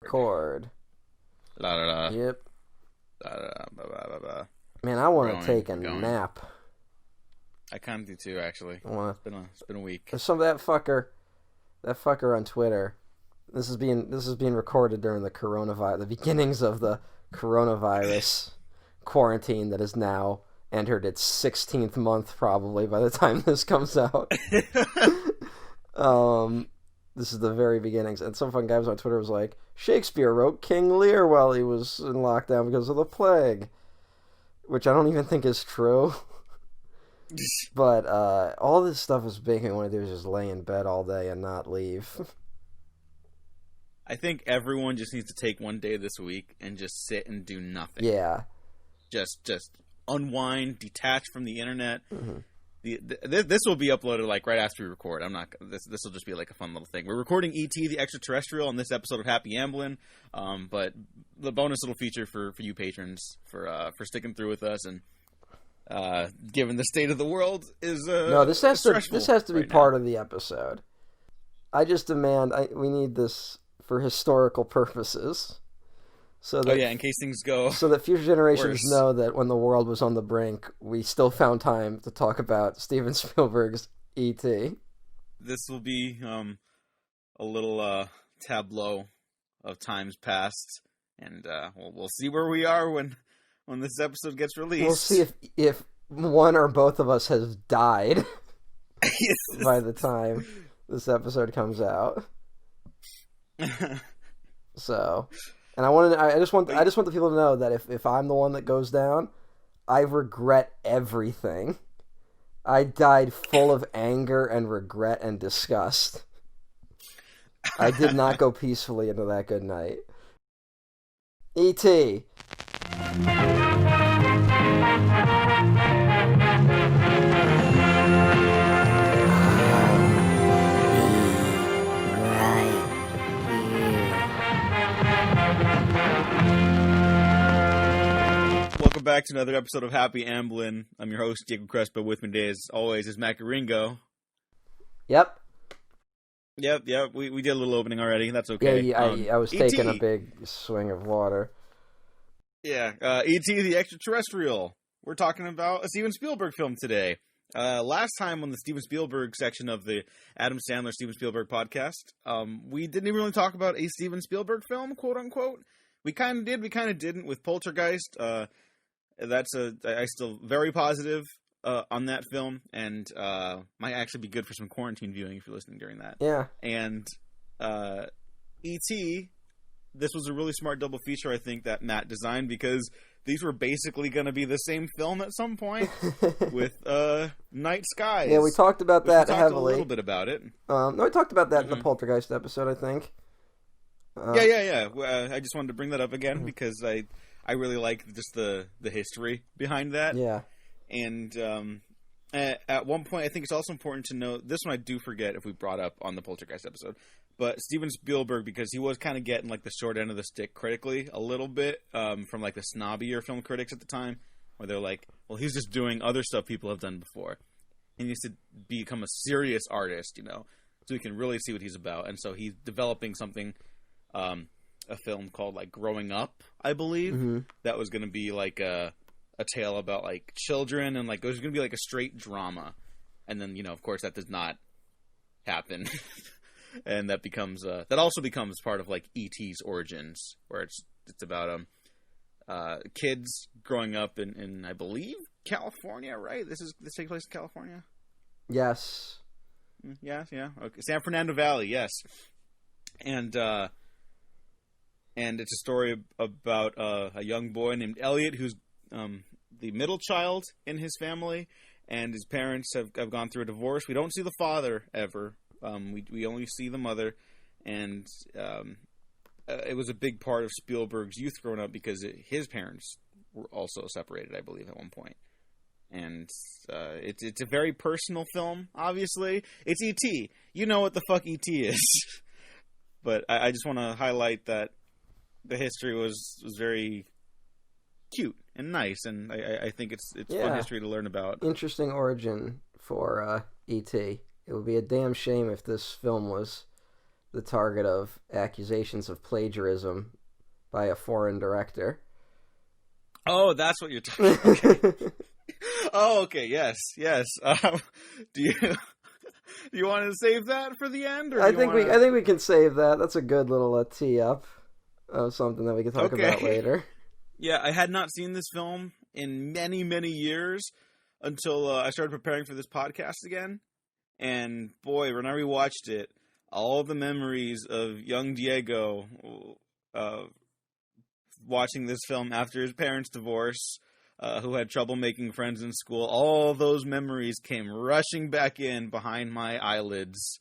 record. La da da. Yep. Da da da. Ba, ba, ba, ba. Man, I want to take a nap. I kind of do too, actually. It's been a week. Some of that fucker on Twitter. This is being recorded during the beginnings of the coronavirus quarantine that has now entered its 16th month, probably by the time this comes out. This is the very beginnings, and some fucking guy was on Twitter was like, Shakespeare wrote King Lear while he was in lockdown because of the plague, which I don't even think is true. But all this stuff is making me want to do is just lay in bed all day and not leave. I think everyone just needs to take one day this week and just sit and do nothing. Yeah. Just unwind, detach from the internet. Mm-hmm. This will be uploaded like right after we record. This will just be like a fun little thing. We're recording E.T. the Extraterrestrial on this episode of Happy Amblin', but the bonus little feature for you patrons for sticking through with us and given the state of the world is no. This has to be right part now. of the episode. I just demand we need this for historical purposes. So that, in case things go so that future generations worse. know that when the world was on the brink, we still found time to talk about Steven Spielberg's E.T. This will be a little tableau of times past, and we'll see where we are when this episode gets released. We'll see if one or both of us has died by the time this episode comes out. So. And I just want the people to know that if I'm the one that goes down, I regret everything. I died full of anger and regret and disgust. I did not go peacefully into that good night. E.T. Welcome back to another episode of Happy Amblin'. I'm your host, Diego Crespo. With me today, as always, is Matt Garingo. Yep. We did a little opening already. That's okay. Yeah, I was taking a big swing of water. Yeah, E.T. the Extraterrestrial. We're talking about a Steven Spielberg film today. Last time on the Steven Spielberg section of the Adam Sandler Steven Spielberg podcast, we didn't even really talk about a Steven Spielberg film, quote unquote. We kind of did, we kind of didn't with Poltergeist. I still very positive on that film, and might actually be good for some quarantine viewing if you're listening during that. Yeah. And E.T., this was a really smart double feature, I think, that Matt designed, because these were basically going to be the same film at some point with Night Skies. Yeah, we talked about that we talked heavily. A little bit about it. No, we talked about that in the Poltergeist episode, I think. Yeah. I just wanted to bring that up again because I really like just the history behind that. Yeah. And at one point, I think it's also important to note, this one I do forget if we brought up on the Poltergeist episode, but Steven Spielberg, because he was kind of getting like the short end of the stick critically a little bit from like the snobbier film critics at the time, where they're like, well, he's just doing other stuff people have done before. He needs to become a serious artist, so we can really see what he's about. And so he's developing something, a film called like Growing Up, I believe, that was going to be like a tale about like children, and like it was going to be like a straight drama. And then, of course that does not happen. And that becomes that also becomes part of like E.T.'s origins, where it's about kids growing up in I believe California, right? This takes place in California. Yes. Yeah. Okay. San Fernando Valley, yes. And it's a story about a young boy named Elliot, who's the middle child in his family, and his parents have gone through a divorce. We don't see the father ever. We only see the mother, and it was a big part of Spielberg's youth growing up because his parents were also separated, I believe, at one point. And it's a very personal film, obviously. It's E.T. You know what the fuck E.T. is. But I just want to highlight that the history was very cute and nice, and I think it's fun history to learn about. Interesting origin for E.T. It would be a damn shame if this film was the target of accusations of plagiarism by a foreign director. Oh, that's what you're talking about. Okay. Oh, okay. Yes. Do you want to save that for the end, or I think we can save that. That's a good little tee up of something that we can talk about later. Yeah, I had not seen this film in many, many years until I started preparing for this podcast again. And boy, when I rewatched it, all the memories of young Diego watching this film after his parents' divorce, who had trouble making friends in school, all those memories came rushing back in behind my eyelids,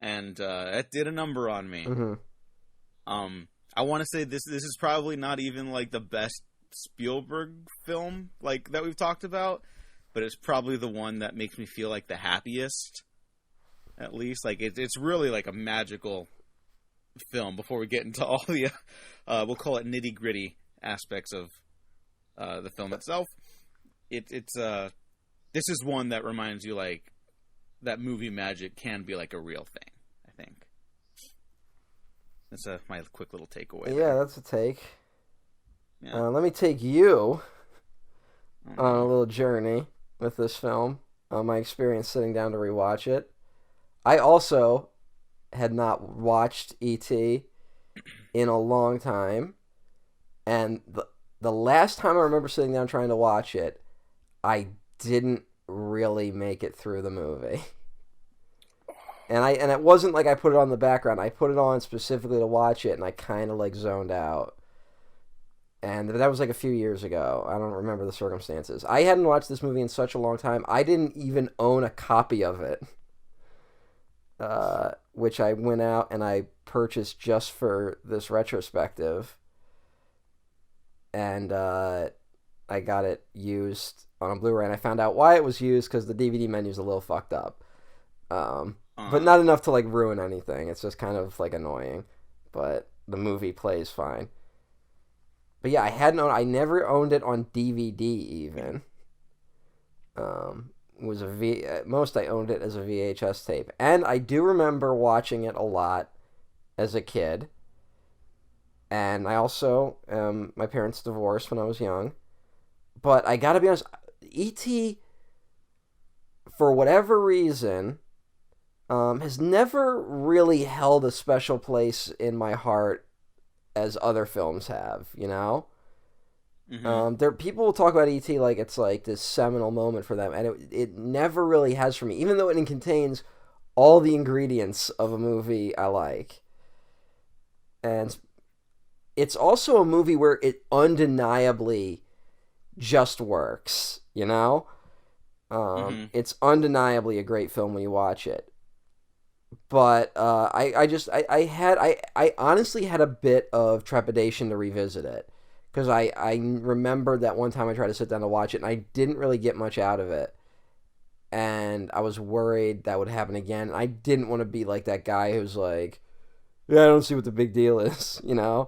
and it did a number on me. Mm-hmm. I want to say this is probably not even like the best Spielberg film like that we've talked about, but it's probably the one that makes me feel like the happiest. At least, like it's really like a magical film. Before we get into all the, we'll call it nitty gritty aspects of the film itself, it's this is one that reminds you like that movie magic can be like a real thing. I think that's my quick little takeaway. Yeah, there. that's a take. Yeah. Let me take you on a little journey with this film. My experience sitting down to rewatch it. I also had not watched E.T. in a long time, and the last time I remember sitting down trying to watch it, I didn't really make it through the movie. And it wasn't like I put it on the background. I put it on specifically to watch it, and I kind of like zoned out. And that was like a few years ago. I don't remember the circumstances. I hadn't watched this movie in such a long time. I didn't even own a copy of it. Which I went out and I purchased just for this retrospective. And I got it used on a Blu-ray, and I found out why it was used because the DVD menu's a little fucked up. But not enough to like ruin anything. It's just kind of like annoying. But the movie plays fine. But yeah, I never owned it on DVD even. Was most I owned it as a VHS tape, and I do remember watching it a lot as a kid. And I also my parents divorced when I was young, but I gotta be honest, E.T. for whatever reason has never really held a special place in my heart as other films have, you know. Mm-hmm. People will talk about E.T. like it's like this seminal moment for them, and it never really has for me, even though it contains all the ingredients of a movie I like. And it's also a movie where it undeniably just works, you know? It's undeniably a great film when you watch it. But I honestly had a bit of trepidation to revisit it. Because I remember that one time I tried to sit down to watch it, and I didn't really get much out of it. And I was worried that would happen again. I didn't want to be like that guy who's like, yeah, I don't see what the big deal is, you know?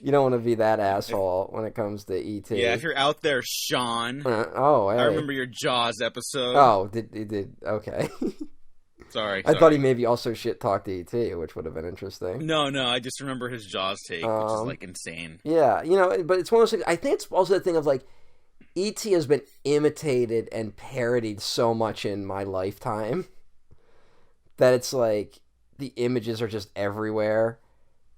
You don't want to be that asshole when it comes to E.T. Yeah, if you're out there, Sean. Hey. I remember your Jaws episode. Oh, did okay. Sorry. I thought he maybe also shit-talked E.T., which would have been interesting. No, I just remember his Jaws take, which is, like, insane. Yeah, you know, but it's one of those things, I think it's also the thing of, like, E.T. has been imitated and parodied so much in my lifetime that it's, like, the images are just everywhere,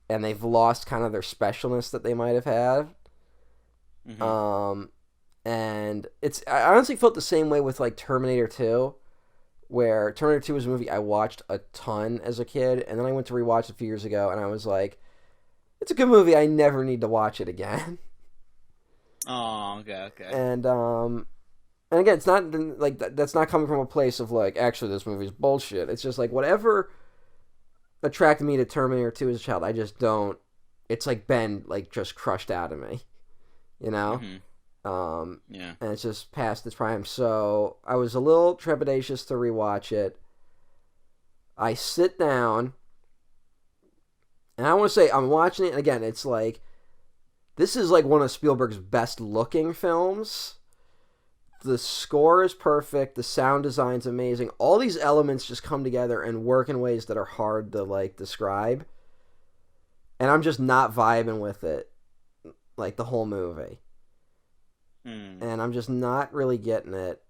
and they've lost kind of their specialness that they might have had. And I honestly felt the same way with, like, Terminator 2, where Terminator 2 was a movie I watched a ton as a kid, and then I went to rewatch it a few years ago, and I was like, it's a good movie, I never need to watch it again. Oh, okay. And again, it's not, like, that's not coming from a place of, like, actually this movie's bullshit. It's just, like, whatever attracted me to Terminator 2 as a child, I just don't, it's, like, been, like, just crushed out of me, you know? Yeah. And it's just past its prime. So I was a little trepidatious to rewatch it. I sit down, and I want to say I'm watching it, and again, it's like, this is like one of Spielberg's best looking films. the score is perfect, the sound design's amazing. All these elements just come together and work in ways that are hard to like describe. And I'm just not vibing with it like the whole movie. And I'm just not really getting it.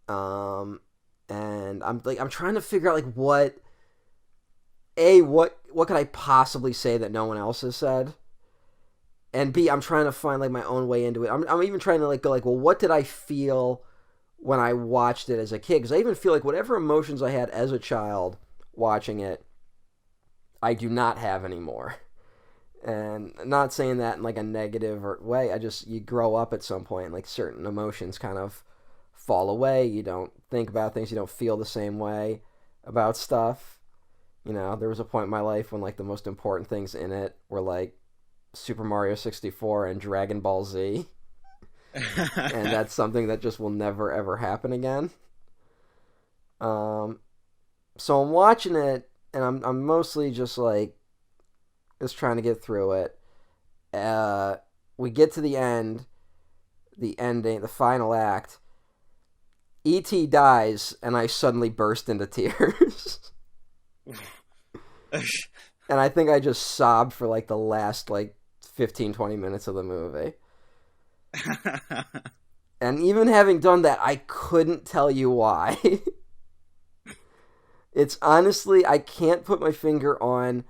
And I'm trying to figure out like what could I possibly say that no one else has said? And B, I'm trying to find like my own way into it. I'm even trying to like go like, well, what did I feel when I watched it as a kid? Because I even feel like whatever emotions I had as a child watching it, I do not have anymore. And I'm not saying that in like a negative way. You grow up at some point, and like certain emotions kind of fall away. You don't think about things. You don't feel the same way about stuff. You know, there was a point in my life when like the most important things in it were like Super Mario 64 and Dragon Ball Z. And that's something that just will never ever happen again. So I'm watching it, and I'm mostly just trying to get through it. We get to the end, the ending, the final act. E.T. dies, and I suddenly burst into tears. And I think I just sobbed for like the last like 15-20 minutes of the movie. And even having done that, I couldn't tell you why. It's honestly, I can't put my finger on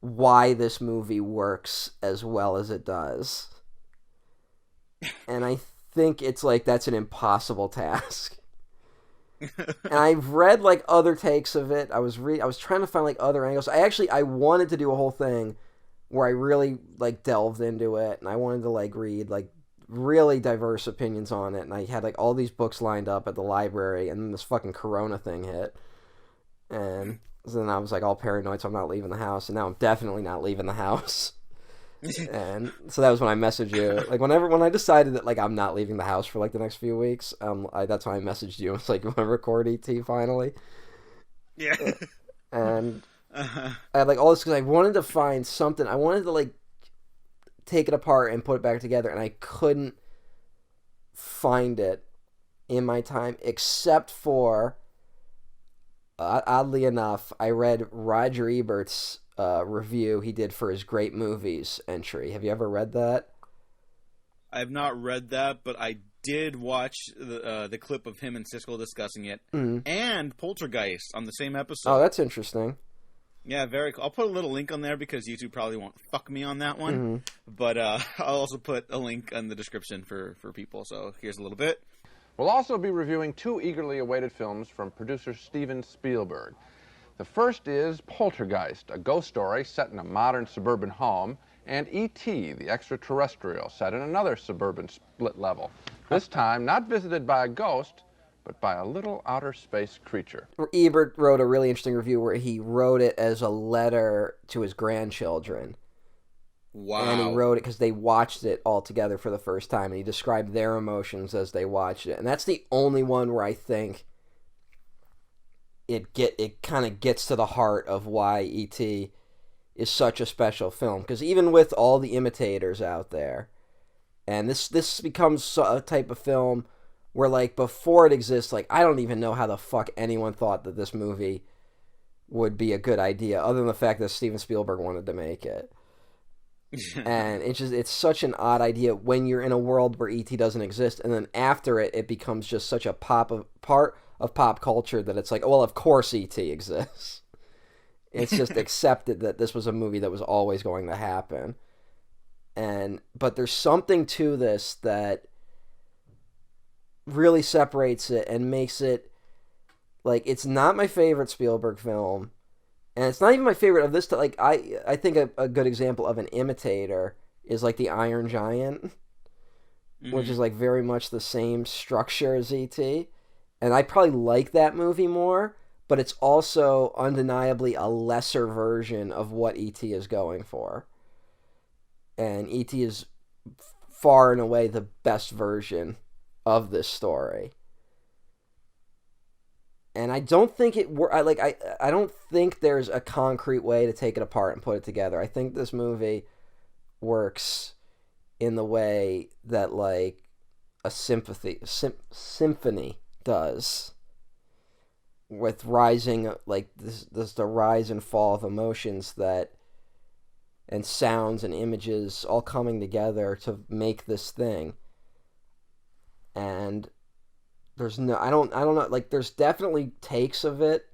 why this movie works as well as it does. And I think it's like that's an impossible task. And I've read like other takes of it. I was trying to find like other angles. I wanted to do a whole thing where I really like delved into it, and I wanted to like read like really diverse opinions on it, and I had like all these books lined up at the library, and then this fucking Corona thing hit, and so then I was like all paranoid, so I'm not leaving the house, and now I'm definitely not leaving the house. And so that was when I messaged you. Like when I decided that like I'm not leaving the house for like the next few weeks, that's when I messaged you. It's like, you want to record ET finally? Yeah. And I had like all this because I wanted to find something. I wanted to like take it apart and put it back together, and I couldn't find it in my time, except for oddly enough, I read Roger Ebert's review he did for his Great Movies entry. Have you ever read that? I have not read that, but I did watch the clip of him and Siskel discussing it, and Poltergeist on the same episode. Oh, that's interesting. Yeah, very cool. I'll put a little link on there because YouTube probably won't fuck me on that one. But I'll also put a link in the description for people. So here's a little bit. We'll also be reviewing two eagerly awaited films from producer Steven Spielberg. The first is Poltergeist, a ghost story set in a modern suburban home, and E.T., the extraterrestrial, set in another suburban split level. This time not visited by a ghost, but by a little outer space creature. Ebert wrote a really interesting review where he wrote it as a letter to his grandchildren. Wow. And he wrote it because they watched it all together for the first time, and he described their emotions as they watched it. And that's the only one where I think it kind of gets to the heart of why E.T. is such a special film. Because even with all the imitators out there, and this becomes a type of film where, like, before it exists, like, I don't even know how the fuck anyone thought that this movie would be a good idea, other than the fact that Steven Spielberg wanted to make it. And it's such an odd idea when you're in a world where E.T. doesn't exist, and then after it becomes just such a part of pop culture that it's like, well, of course E.T. exists. It's just accepted that this was a movie that was always going to happen. But there's something to this that really separates it and makes it, like, it's not my favorite Spielberg film, and it's not even my favorite of this. Like, I think a good example of an imitator is like The Iron Giant, which is like very much the same structure as E.T., and I probably like that movie more, but it's also undeniably a lesser version of what E.T. is going for. And E.T. is far and away the best version of this story. And I don't think I don't think there's a concrete way to take it apart and put it together. I think this movie works in the way that, like, a symphony does, with rising, like this the rise and fall of emotions that, and sounds and images all coming together to make this thing. And there's no, I don't know, like there's definitely takes of it,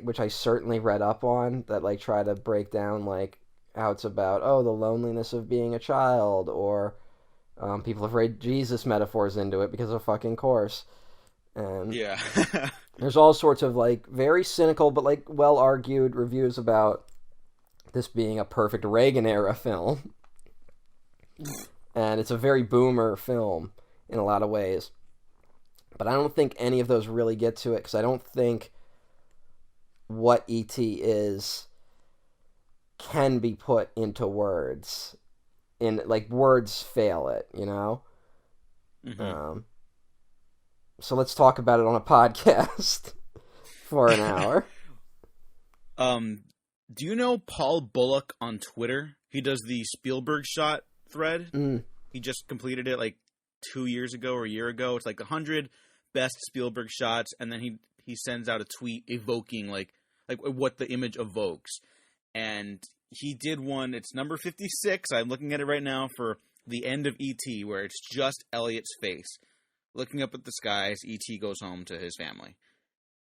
which I certainly read up on, that like try to break down like how it's about, oh, the loneliness of being a child, or people have read Jesus metaphors into it because of fucking course. And Yeah. there's all sorts of like very cynical but like well argued reviews about this being a perfect Reagan era film. And it's a very boomer film in a lot of ways. But I don't think any of those really get to it, because I don't think what E.T. is can be put into words. In like, words fail it, you know? Mm-hmm. So let's talk about it on a podcast for an hour. Do you know Paul Bullock on Twitter? He does the Spielberg shot thread. He just completed it like 2 years ago or a year ago. It's like 100 best Spielberg shots, and then he sends out a tweet evoking like what the image evokes. And he did one. It's number 56. I'm looking at it right now, for the end of E.T., where it's just Elliot's face looking up at the sky as E.T. goes home to his family.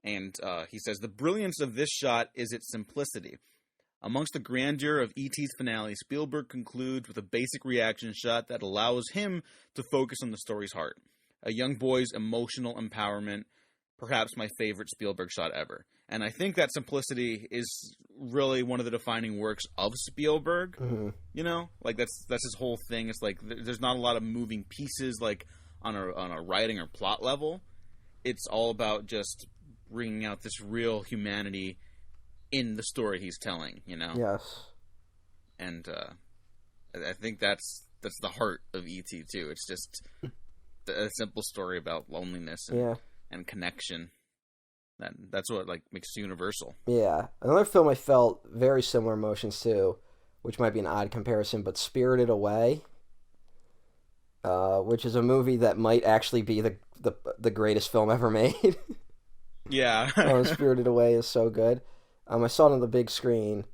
And he says, the brilliance of this shot is its simplicity. Amongst the grandeur of E.T.'s finale, Spielberg concludes with a basic reaction shot that allows him to focus on the story's heart. A young boy's emotional empowerment, perhaps my favorite Spielberg shot ever. And I think that simplicity is really one of the defining works of Spielberg. Mm-hmm. You know, like that's his whole thing. It's like there's not a lot of moving pieces like on a writing or plot level. It's all about just bringing out this real humanity in the story he's telling, you know? Yes. And I think that's the heart of E.T. too. It's just a simple story about loneliness and connection. That's what like makes it universal. Yeah. Another film I felt very similar emotions to, which might be an odd comparison, but Spirited Away, which is a movie that might actually be the greatest film ever made. Yeah. Spirited Away is so good. I saw it on the big screen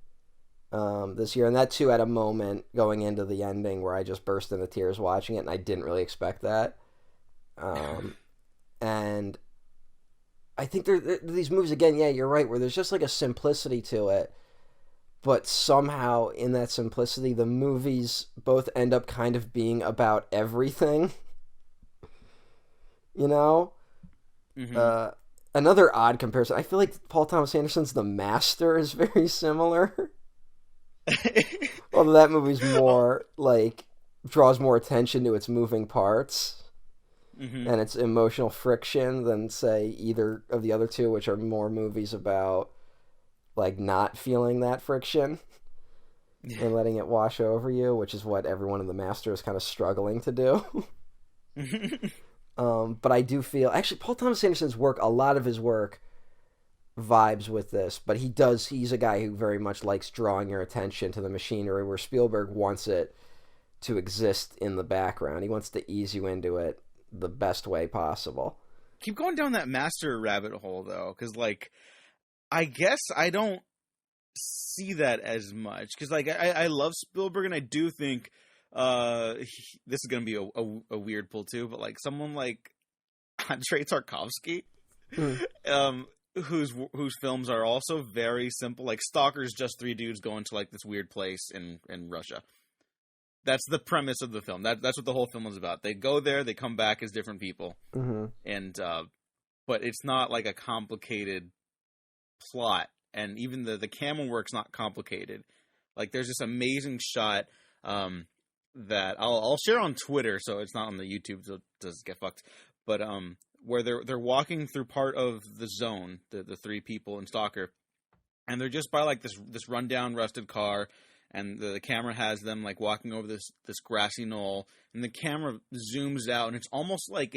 this year, and that too had a moment going into the ending where I just burst into tears watching it, and I didn't really expect that. And I think these movies, again, yeah, you're right, where there's just like a simplicity to it, but somehow in that simplicity, the movies both end up kind of being about everything. You know? Mm-hmm. Another odd comparison, I feel like Paul Thomas Anderson's The Master is very similar. Although that movie's more, like, draws more attention to its moving parts and its emotional friction than, say, either of the other two, which are more movies about, like, not feeling that friction and letting it wash over you, which is what everyone in The Master is kind of struggling to do. But I do feel, actually, Paul Thomas Anderson's work, a lot of his work vibes with this, but he's a guy who very much likes drawing your attention to the machinery, where Spielberg wants it to exist in the background. He wants to ease you into it the best way possible. Keep going down that Master rabbit hole, though, because, like, I guess I don't see that as much, because, like, I love Spielberg, and I do think this is gonna be a weird pull too, but like someone like Andrei Tarkovsky, whose films are also very simple. Like Stalker's just three dudes going to like this weird place in Russia. That's the premise of the film. That's what the whole film is about. They go there, they come back as different people, and but it's not like a complicated plot, and even the camera work's not complicated. Like there's this amazing shot that I'll share on Twitter, so it's not on the YouTube, so it doesn't get fucked. But where they're walking through part of the zone, the three people in Stalker, and they're just by like this rundown rusted car, and the camera has them like walking over this grassy knoll, and the camera zooms out, and it's almost like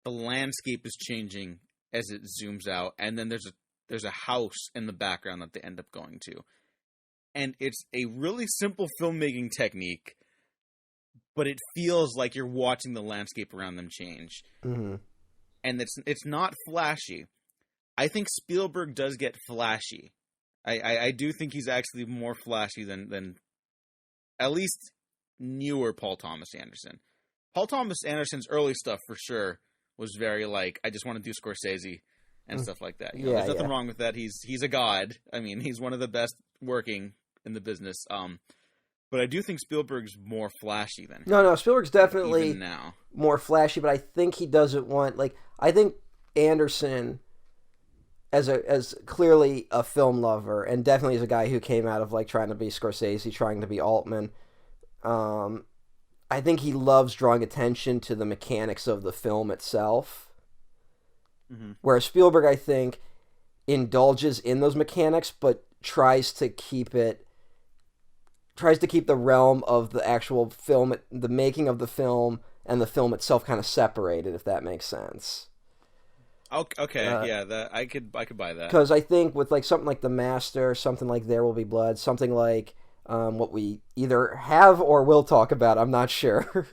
the landscape is changing as it zooms out, and then there's a house in the background that they end up going to, and it's a really simple filmmaking technique. but it feels like you're watching the landscape around them change. Mm-hmm. And it's not flashy. I think Spielberg does get flashy. I do think he's actually more flashy than at least newer Paul Thomas Anderson. Paul Thomas Anderson's early stuff for sure was very like, I just want to do Scorsese and stuff like that. You know, there's nothing wrong with that. He's a god. I mean, he's one of the best working in the business. But I do think Spielberg's more flashy than him. No, Spielberg's definitely even now more flashy, but I think he doesn't want, like, I think Anderson as clearly a film lover, and definitely as a guy who came out of like trying to be Scorsese, trying to be Altman, I think he loves drawing attention to the mechanics of the film itself. Mm-hmm. Whereas Spielberg, I think, indulges in those mechanics, but tries to keep the realm of the actual film, the making of the film, and the film itself kind of separated, if that makes sense. Okay, that I could buy that. Because I think with like something like The Master, something like There Will Be Blood, something like what we either have or will talk about, I'm not sure,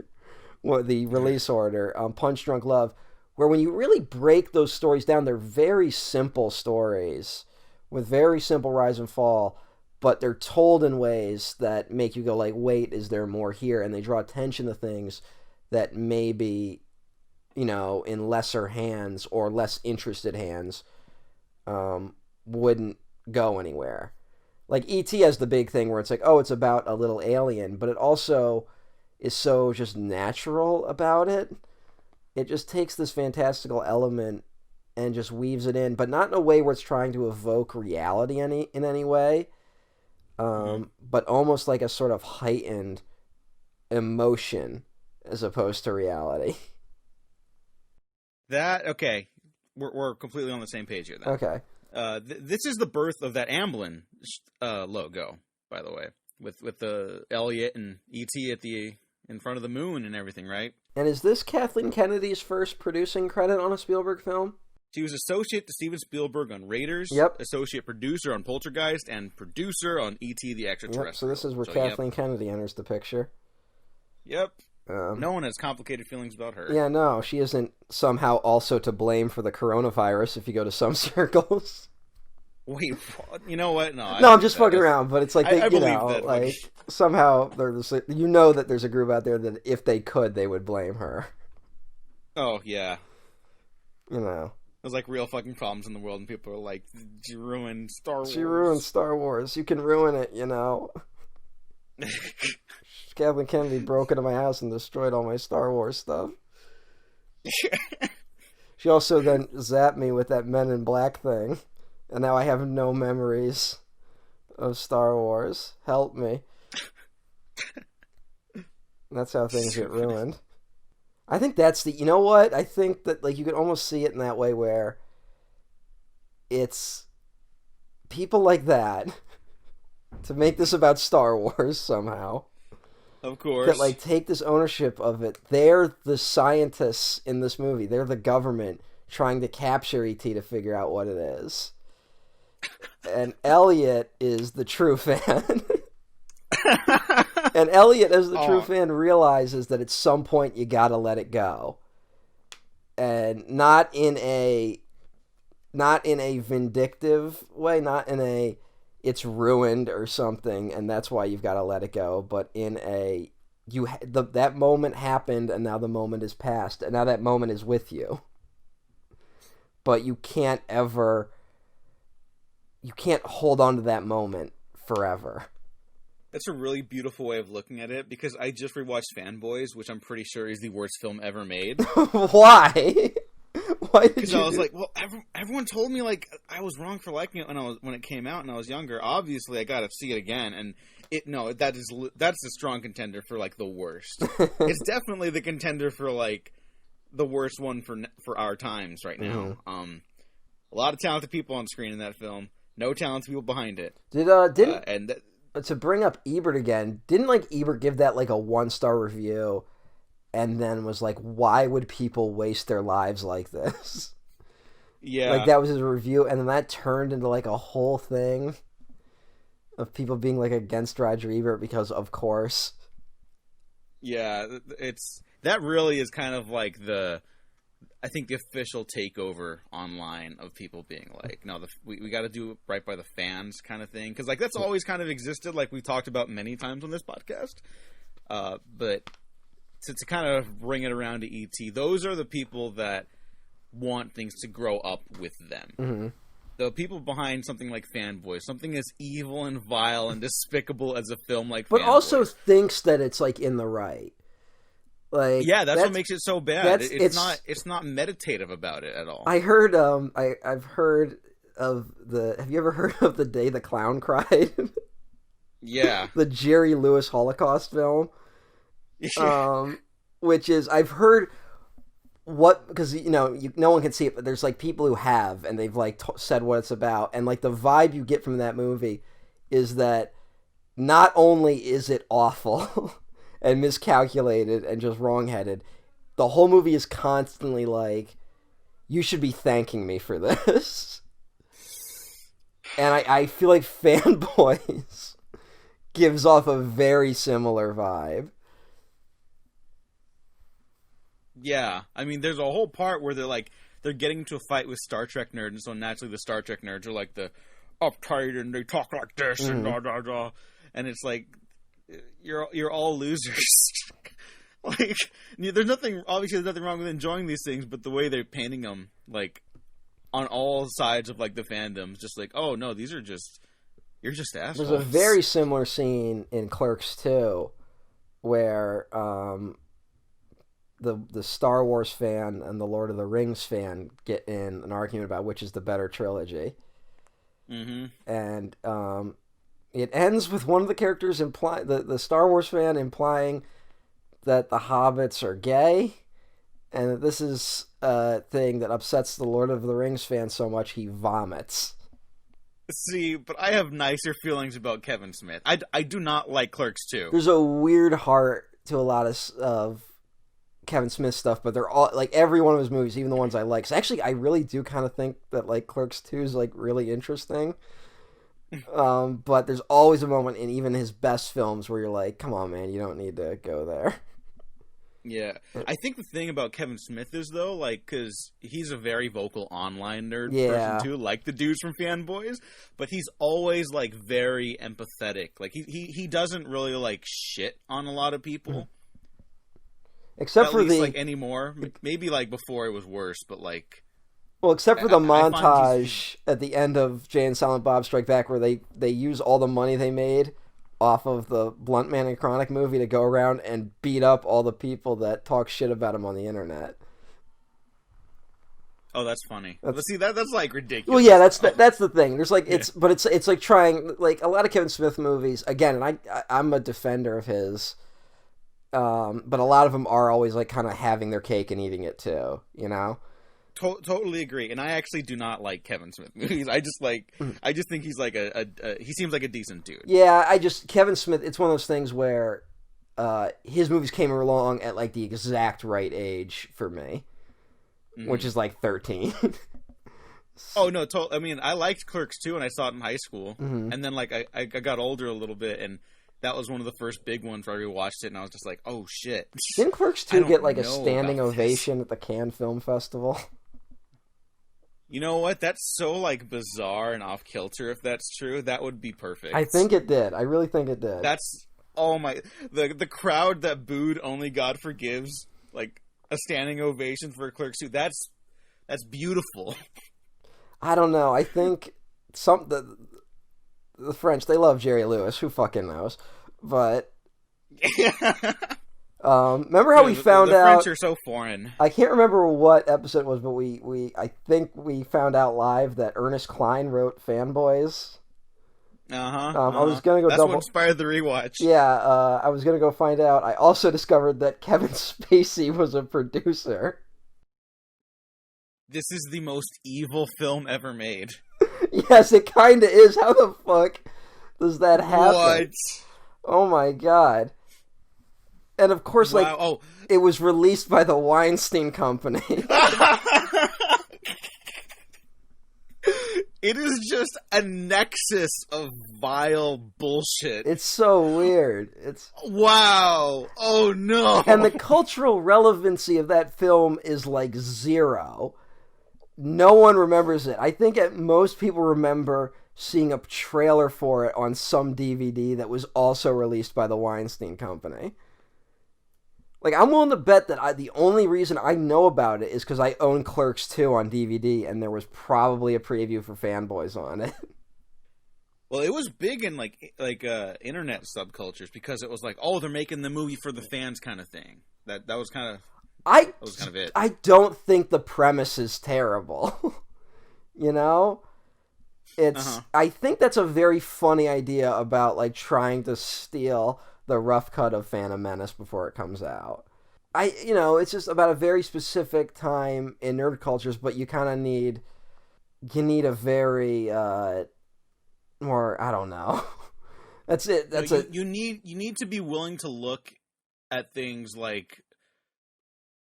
what the release order, Punch Drunk Love, where when you really break those stories down, they're very simple stories with very simple rise and fall, but they're told in ways that make you go like, wait, is there more here? And they draw attention to things that maybe, you know, in lesser hands or less interested hands wouldn't go anywhere. Like E.T. has the big thing where it's like, oh, it's about a little alien, but it also is so just natural about it. It just takes this fantastical element and just weaves it in, but not in a way where it's trying to evoke reality in any way, but almost like a sort of heightened emotion as opposed to reality. Okay, we're completely on the same page here then. Okay. This is the birth of that Amblin logo, by the way, with the Elliot and E.T. in front of the moon and everything, right? And is this Kathleen Kennedy's first producing credit on a Spielberg film? She was associate to Steven Spielberg on Raiders, associate producer on Poltergeist, and producer on E.T. the Extraterrestrial. Yep, so this is where Kathleen Kennedy enters the picture. Yep. No one has complicated feelings about her. Yeah, no, she isn't somehow also to blame for the coronavirus if you go to some circles. Wait, you know what? No, I'm just fucking around, but it's like, I believe that, like, somehow there's, you know that there's a group out there that if they could, they would blame her. Oh, yeah. You know. There's like real fucking problems in the world, and people are like, she ruined Star Wars. She ruined Star Wars. You can ruin it, you know. Kathleen Kennedy broke into my house and destroyed all my Star Wars stuff. She also then zapped me with that Men in Black thing, and now I have no memories of Star Wars. Help me. That's how things get ruined. I think that's you know what? I think that like you could almost see it in that way where it's people like that to make this about Star Wars somehow. Of course. That like take this ownership of it. They're the scientists in this movie. They're the government trying to capture E.T. to figure out what it is. And Elliot is the true fan. And Elliot, as the true fan, realizes that at some point you gotta let it go. And not in a vindictive way, not in a it's ruined or something, and that's why you've got to let it go. But in that moment happened, and now the moment is past, and now that moment is with you. But you can't hold on to that moment forever. That's a really beautiful way of looking at it, because I just rewatched Fanboys, which I'm pretty sure is the worst film ever made. Why? Why did you? Because I was like, well, everyone told me like I was wrong for liking it when it came out and I was younger. Obviously, I got to see it again, and that's a strong contender for like the worst. It's definitely the contender for like the worst one for our times right now. Mm-hmm. A lot of talented people on screen in that film, no talented people behind it. To bring up Ebert again, didn't like Ebert give that like a 1-star review? And then was like, why would people waste their lives like this? Yeah. Like, that was his review, and then that turned into, like, a whole thing of people being, like, against Roger Ebert because, of course. Yeah, that really is kind of like I think the official takeover online of people being like, no, we got to do it right by the fans kind of thing. Because like that's always kind of existed, like we talked about many times on this podcast. But to kind of bring it around to E.T., those are the people that want things to grow up with them. Mm-hmm. The people behind something like Fanboys, something as evil and vile and despicable as a film like but Fanboys. Also thinks that it's like in the right. Like, yeah, that's what makes it so bad. It's not meditative about it at all. I heard I've heard of have you ever heard of The Day the Clown Cried? Yeah. The Jerry Lewis Holocaust film. Which is, I've heard because no one can see it, but there's like people who have, and they've like said what it's about, and like the vibe you get from that movie is that not only is it awful and miscalculated and just wrongheaded, the whole movie is constantly like, you should be thanking me for this. And I feel like Fanboys gives off a very similar vibe. Yeah, I mean, there's a whole part where they're getting into a fight with Star Trek nerds, and so naturally the Star Trek nerds are like the uptight and they talk like this and da da da, and it's like you're all losers. Like, there's nothing wrong with enjoying these things, but the way they're painting them, like on all sides of like the fandoms, just like, oh no, you're just assholes. There's a very similar scene in Clerks 2 where the Star Wars fan and the Lord of the Rings fan get in an argument about which is the better trilogy. Mm-hmm. And it ends with one of the characters the Star Wars fan implying that the hobbits are gay, and that this is a thing that upsets the Lord of the Rings fan so much he vomits. See, but I have nicer feelings about Kevin Smith. I do not like Clerks 2. There's a weird heart to a lot of Kevin Smith stuff, but they're all like every one of his movies, even the ones I like. So actually, I really do kind of think that like Clerks 2 is like really interesting. But there's always a moment in even his best films where you're like, come on, man, you don't need to go there. Yeah, I think the thing about Kevin Smith is though, like, because he's a very vocal online nerd person too, like the dudes from Fanboys, but he's always like very empathetic. Like he doesn't really like shit on a lot of people. Except for like anymore. Maybe like before it was worse, but like. Well, except for the montage at the end of Jay and Silent Bob Strike Back, where they use all the money they made off of the Blunt Man and Chronic movie to go around and beat up all the people that talk shit about him on the internet. Oh, that's funny. See, that's like ridiculous. Well, yeah, that's the thing. There's like it's like trying like a lot of Kevin Smith movies again, and I'm a defender of his. But a lot of them are always like kind of having their cake and eating it too, you know? Totally agree. And I actually do not like Kevin Smith movies. I just think he's like he seems like a decent dude. Yeah, Kevin Smith, it's one of those things where his movies came along at like the exact right age for me, which is like 13. Oh no, I mean, I liked Clerks 2 when I saw it in high school, and then like I got older a little bit, and that was one of the first big ones where I rewatched it, and I was just like, oh shit. Didn't Clerks 2 get like a standing ovation at the Cannes Film Festival? You know what? That's so like bizarre and off kilter. If that's true, that would be perfect. I think it did. I really think it did. The crowd that booed Only God Forgives, like a standing ovation for Clerks 2. That's beautiful. I don't know. I think the French, they love Jerry Lewis. Who fucking knows? But remember how we found out? The French are so foreign. I can't remember what episode it was, but I think we found out live that Ernest Cline wrote Fanboys. I was gonna go. That's what inspired the rewatch. Yeah, I was gonna go find out. I also discovered that Kevin Spacey was a producer. This is the most evil film ever made. Yes, it kind of is. How the fuck does that happen? What? Oh my god. And of course, it was released by the Weinstein Company. It is just a nexus of vile bullshit. It's so weird. It's wow. Oh no. And the cultural relevancy of that film is like zero. No one remembers it. I think most people remember seeing a trailer for it on some DVD that was also released by the Weinstein Company. Like, I'm willing to bet that the only reason I know about it is because I own Clerks 2 on DVD, and there was probably a preview for Fanboys on it. Well, it was big in like internet subcultures because it was like, oh, they're making the movie for the fans kind of thing. That was kind of it. I don't think the premise is terrible. You know? It's I think that's a very funny idea about like trying to steal the rough cut of Phantom Menace before it comes out. It's just about a very specific time in nerd cultures, but you kind of need a very more, I don't know. That's it. You need to be willing to look at things like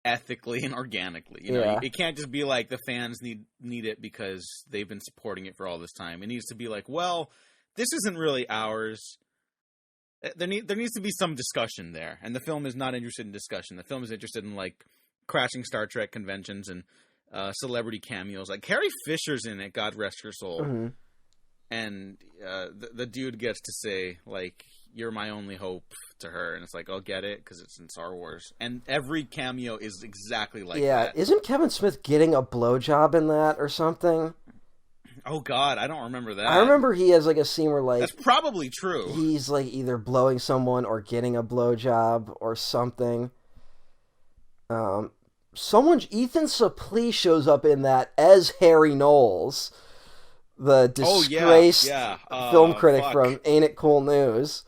ethically and organically. You know, it can't just be like the fans need it because they've been supporting it for all this time. It needs to be like, well, this isn't really ours. There needs to be some discussion there, and the film is not interested in discussion. The film is interested in like crashing Star Trek conventions and celebrity cameos. Like Carrie Fisher's in it, God rest her soul, and the dude gets to say like, "You're my only hope" to her, and it's like, "I'll get it" because it's in Star Wars, and every cameo is exactly like that. Yeah, isn't Kevin Smith getting a blowjob in that or something? Oh God, I don't remember that. I remember he has like a scene where like that's probably true. He's like either blowing someone or getting a blowjob or something. Ethan Suplee shows up in that as Harry Knowles, the disgraced film critic from Ain't It Cool News.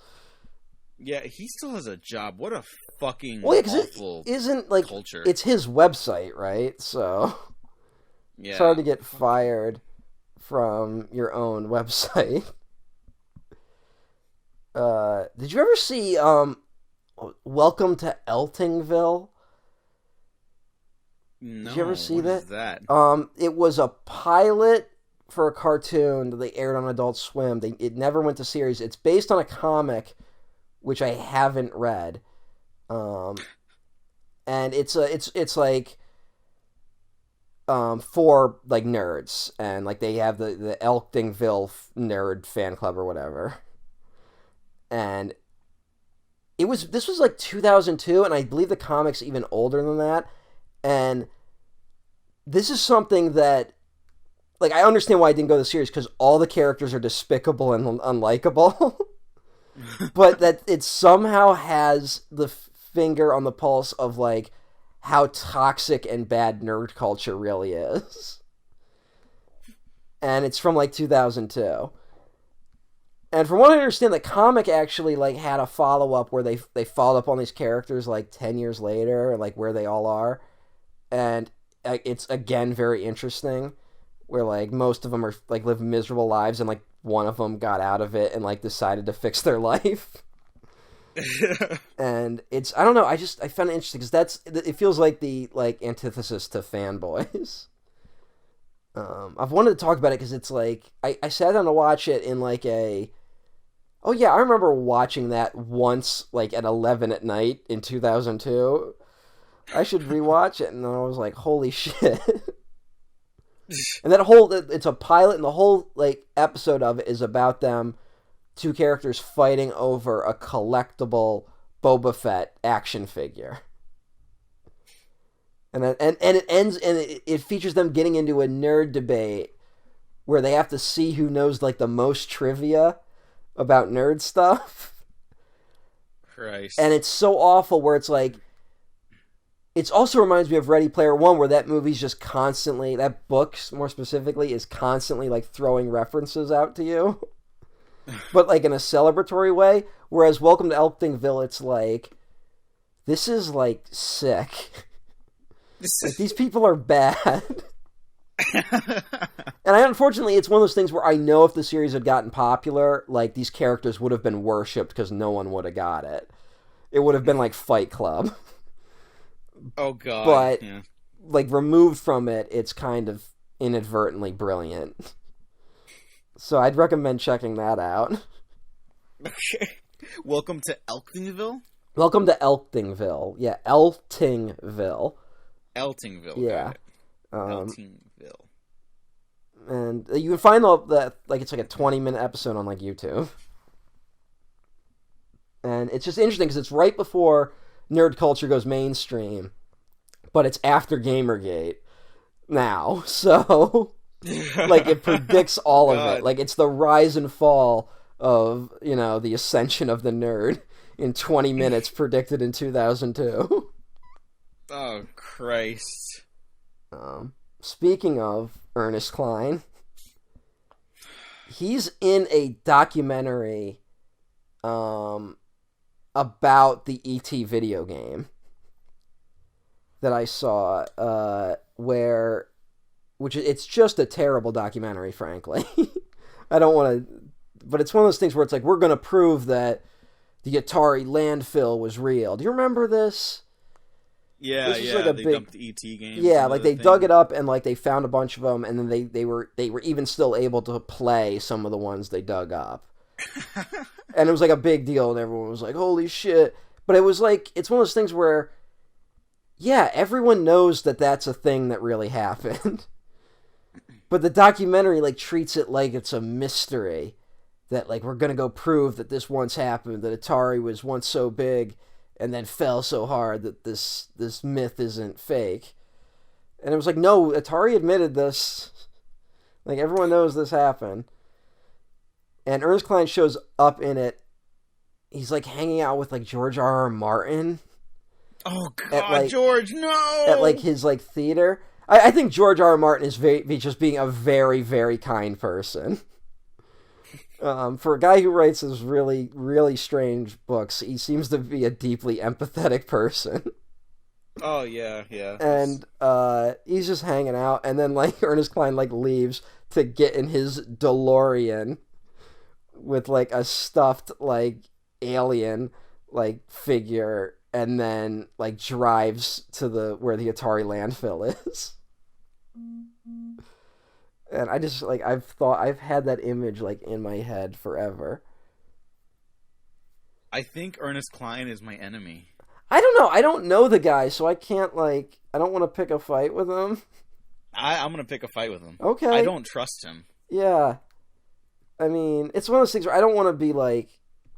Yeah, he still has a job. What a fucking awful isn't like culture. It's his website, right? So it's hard to get fired from your own website. Did you ever see Welcome to Eltingville? No. Did you ever see what that? Is that? It was a pilot for a cartoon that they aired on Adult Swim. It never went to series. It's based on a comic, which I haven't read. And it's like for like nerds, and like they have the Elkingville nerd fan club or whatever. And this was like 2002, and I believe the comic's even older than that. And this is something that, like, I understand why I didn't go to the series, because all the characters are despicable and unlikable. But that it somehow has the finger on the pulse of like how toxic and bad nerd culture really is. And it's from like 2002. And from what I understand, the comic actually like had a follow-up where they followed up on these characters like 10 years later, and like where they all are. And it's again very interesting, where like most of them are like live miserable lives, and like one of them got out of it and like decided to fix their life. And it's, I don't know, I found it interesting because it feels like the like antithesis to Fanboys. I've wanted to talk about it because it's like I sat down to watch it in like I remember watching that once like at 11 at night in 2002. I should rewatch it, and I was like, holy shit. And it's a pilot, and the whole like episode of it is about them, two characters fighting over a collectible Boba Fett action figure. And it ends, and it features them getting into a nerd debate where they have to see who knows like the most trivia about nerd stuff. Christ. And it's so awful where it's like, it also reminds me of Ready Player One, where that movie's just constantly, that book more specifically, is constantly like throwing references out to you. But like in a celebratory way. Whereas Welcome to Elkingville, it's like, this is like sick. Like, these people are bad. And unfortunately, it's one of those things where I know if the series had gotten popular, like these characters would have been worshipped because no one would have got it. It would have been like Fight Club. Oh God! But yeah. like removed from it, it's kind of inadvertently brilliant. So I'd recommend checking that out. Okay. Welcome to Elkingville? Welcome to Elkingville. Yeah, Eltingville. Eltingville, Yeah. got it. Eltingville. And you can find that, like, it's like a 20-minute episode on, like, YouTube. And it's just interesting because it's right before nerd culture goes mainstream, but it's after Gamergate now. So, like, it predicts all of it. Like, it's the rise and fall of, you know, the ascension of the nerd in 20 minutes predicted in 2002. Oh, Christ. Speaking of Ernest Cline, he's in a documentary about the E.T. video game that I saw, it's just a terrible documentary, frankly. I don't want to, but it's one of those things where it's like, we're going to prove that the Atari landfill was real. Do you remember this? Yeah, this was like they dumped the E.T. games. Yeah, like they dug it up and like they found a bunch of them, and then they were even still able to play some of the ones they dug up. And it was like a big deal, and everyone was like, holy shit. But it was like, it's one of those things where, yeah, everyone knows that that's a thing that really happened. But the documentary, like, treats it like it's a mystery. That, like, we're going to go prove that this once happened, that Atari was once so big and then fell so hard that this myth isn't fake. And it was like, no, Atari admitted this. Like, everyone knows this happened. And Ernest Cline shows up in it. He's, like, hanging out with, like, George R.R. Martin. Oh, God, like, George, no! At, like, his, like, theater. I think George R.R. Martin is just being a very, very kind person. For a guy who writes those really, really strange books, he seems to be a deeply empathetic person. Oh, yeah. And he's just hanging out, and then, like, Ernest Cline, like, leaves to get in his DeLorean with, like, a stuffed, like, alien, like, figure, and then, like, drives to where the Atari landfill is. And I just, like, I've had that image, like, in my head forever. I think Ernest Cline is my enemy. I don't know. I don't know the guy, so I can't, like, I don't want to pick a fight with him. I'm going to pick a fight with him. Okay. I don't trust him. Yeah. I mean, it's one of those things where I don't want to be, like,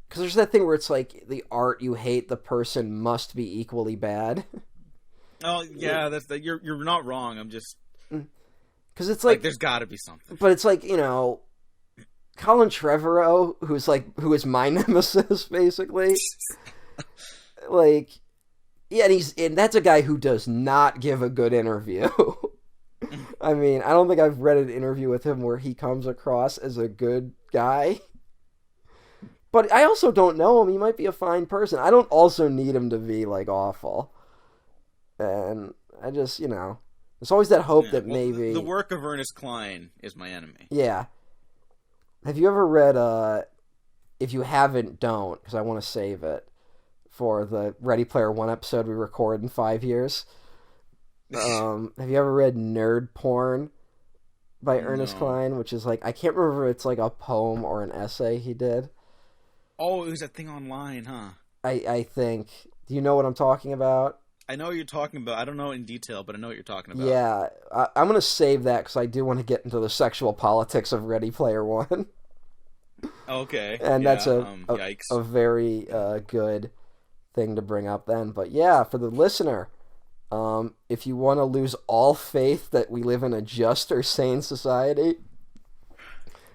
because there's that thing where it's, like, the art you hate, the person must be equally bad. Oh, yeah, you're not wrong. I'm just... Because it's like... there's got to be something. But it's like, you know, Colin Trevorrow, who is my nemesis, basically. Like, yeah, and that's a guy who does not give a good interview. I mean, I don't think I've read an interview with him where he comes across as a good guy. But I also don't know him. He might be a fine person. I don't also need him to be, like, awful. And I just, you know... There's always that hope that maybe... The work of Ernest Cline is my enemy. Yeah. Have you ever read, if you haven't, don't, because I want to save it for the Ready Player One episode we record in 5 years. Have you ever read Nerd Porn by Ernest Cline, which is like, I can't remember if it's like a poem or an essay he did. Oh, it was that thing online, huh? I think. Do you know what I'm talking about? I know what you're talking about. I don't know it in detail, but I know what you're talking about. Yeah, I'm going to save that because I do want to get into the sexual politics of Ready Player One. Okay. And yeah, that's a very good thing to bring up then. But yeah, for the listener, if you want to lose all faith that we live in a just or sane society,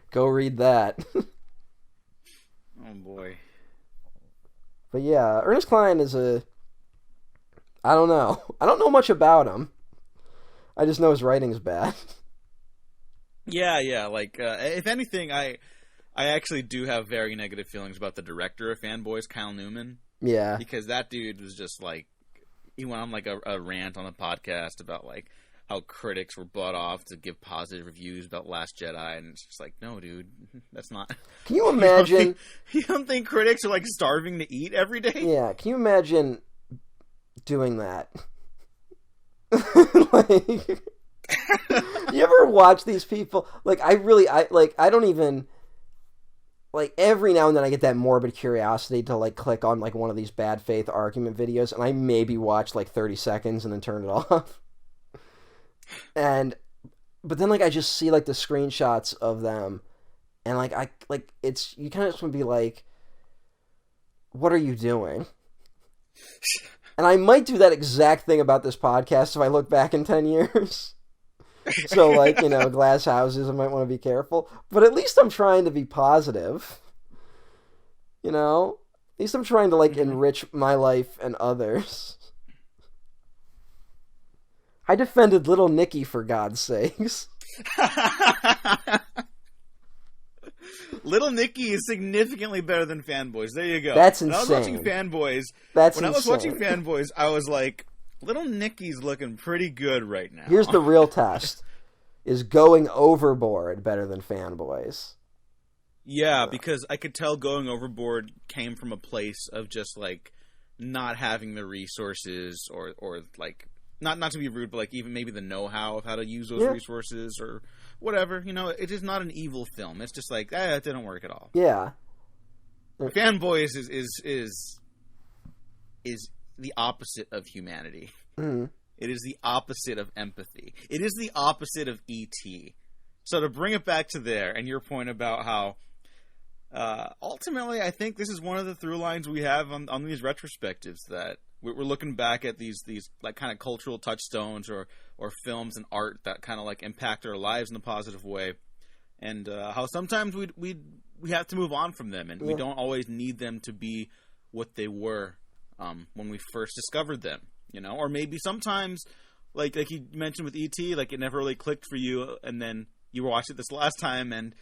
go read that. Oh, boy. But yeah, Ernest Cline is I don't know. I don't know much about him. I just know his writing's bad. Yeah. Like, if anything, I actually do have very negative feelings about the director of Fanboys, Kyle Newman. Yeah. Because that dude was just like, he went on like a rant on the podcast about like how critics were bought off to give positive reviews about Last Jedi, and it's just like, no, dude, that's not. Can you imagine? You don't think critics are like starving to eat every day? Yeah. Can you imagine doing that? Like, You ever watch these people? Like, I don't even, like, every now and then I get that morbid curiosity to, like, click on, like, one of these bad faith argument videos, and I maybe watch, like, 30 seconds and then turn it off. But then, like, I just see, like, the screenshots of them, and, like, you kind of just want to be like, what are you doing? And I might do that exact thing about this podcast if I look back in 10 years. So, like, glass houses, I might want to be careful. But at least I'm trying to be positive. At least I'm trying to, like, enrich my life and others. I defended little Nicky, for God's sakes. Little Nicky is significantly better than Fanboys. There you go. That's insane. When I was watching Fanboys, I was like, Little Nicky's looking pretty good right now. Here's the real test. Is Going Overboard better than Fanboys? Yeah, because I could tell Going Overboard came from a place of just, like, not having the resources or like, not to be rude, but, like, even maybe the know-how of how to use those resources or whatever. It is not an evil film. It's just like, it didn't work at all. Yeah. Fanboys is the opposite of humanity. Mm-hmm. It is the opposite of empathy. It is the opposite of E.T. So to bring it back to there, and your point about how ultimately I think this is one of the through lines we have on these retrospectives, that we're looking back at these like kind of cultural touchstones or films and art that kind of like impact our lives in a positive way, and how sometimes we have to move on from them, and we don't always need them to be what they were when we first discovered them, or maybe sometimes like you mentioned with E.T., like it never really clicked for you, and then you watched it this last time and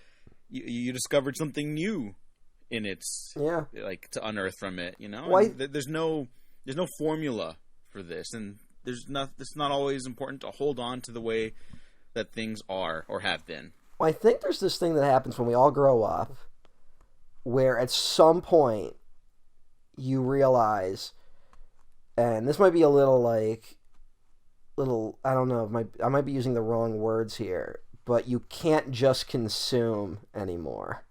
you discovered something new in its like to unearth from it, There's no formula for this, and it's not always important to hold on to the way that things are or have been. Well, I think there's this thing that happens when we all grow up, where at some point you realize, and this might be a little I don't know, I might be using the wrong words here, but you can't just consume anymore,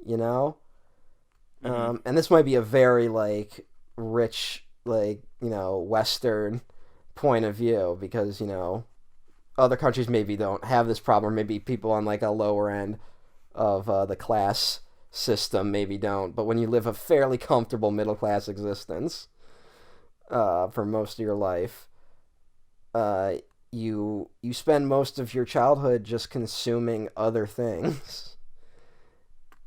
Mm-hmm. And this might be a very, like, rich, like, Western point of view, because, other countries maybe don't have this problem. Maybe people on, like, a lower end of the class system maybe don't. But when you live a fairly comfortable middle-class existence for most of your life, you spend most of your childhood just consuming other things.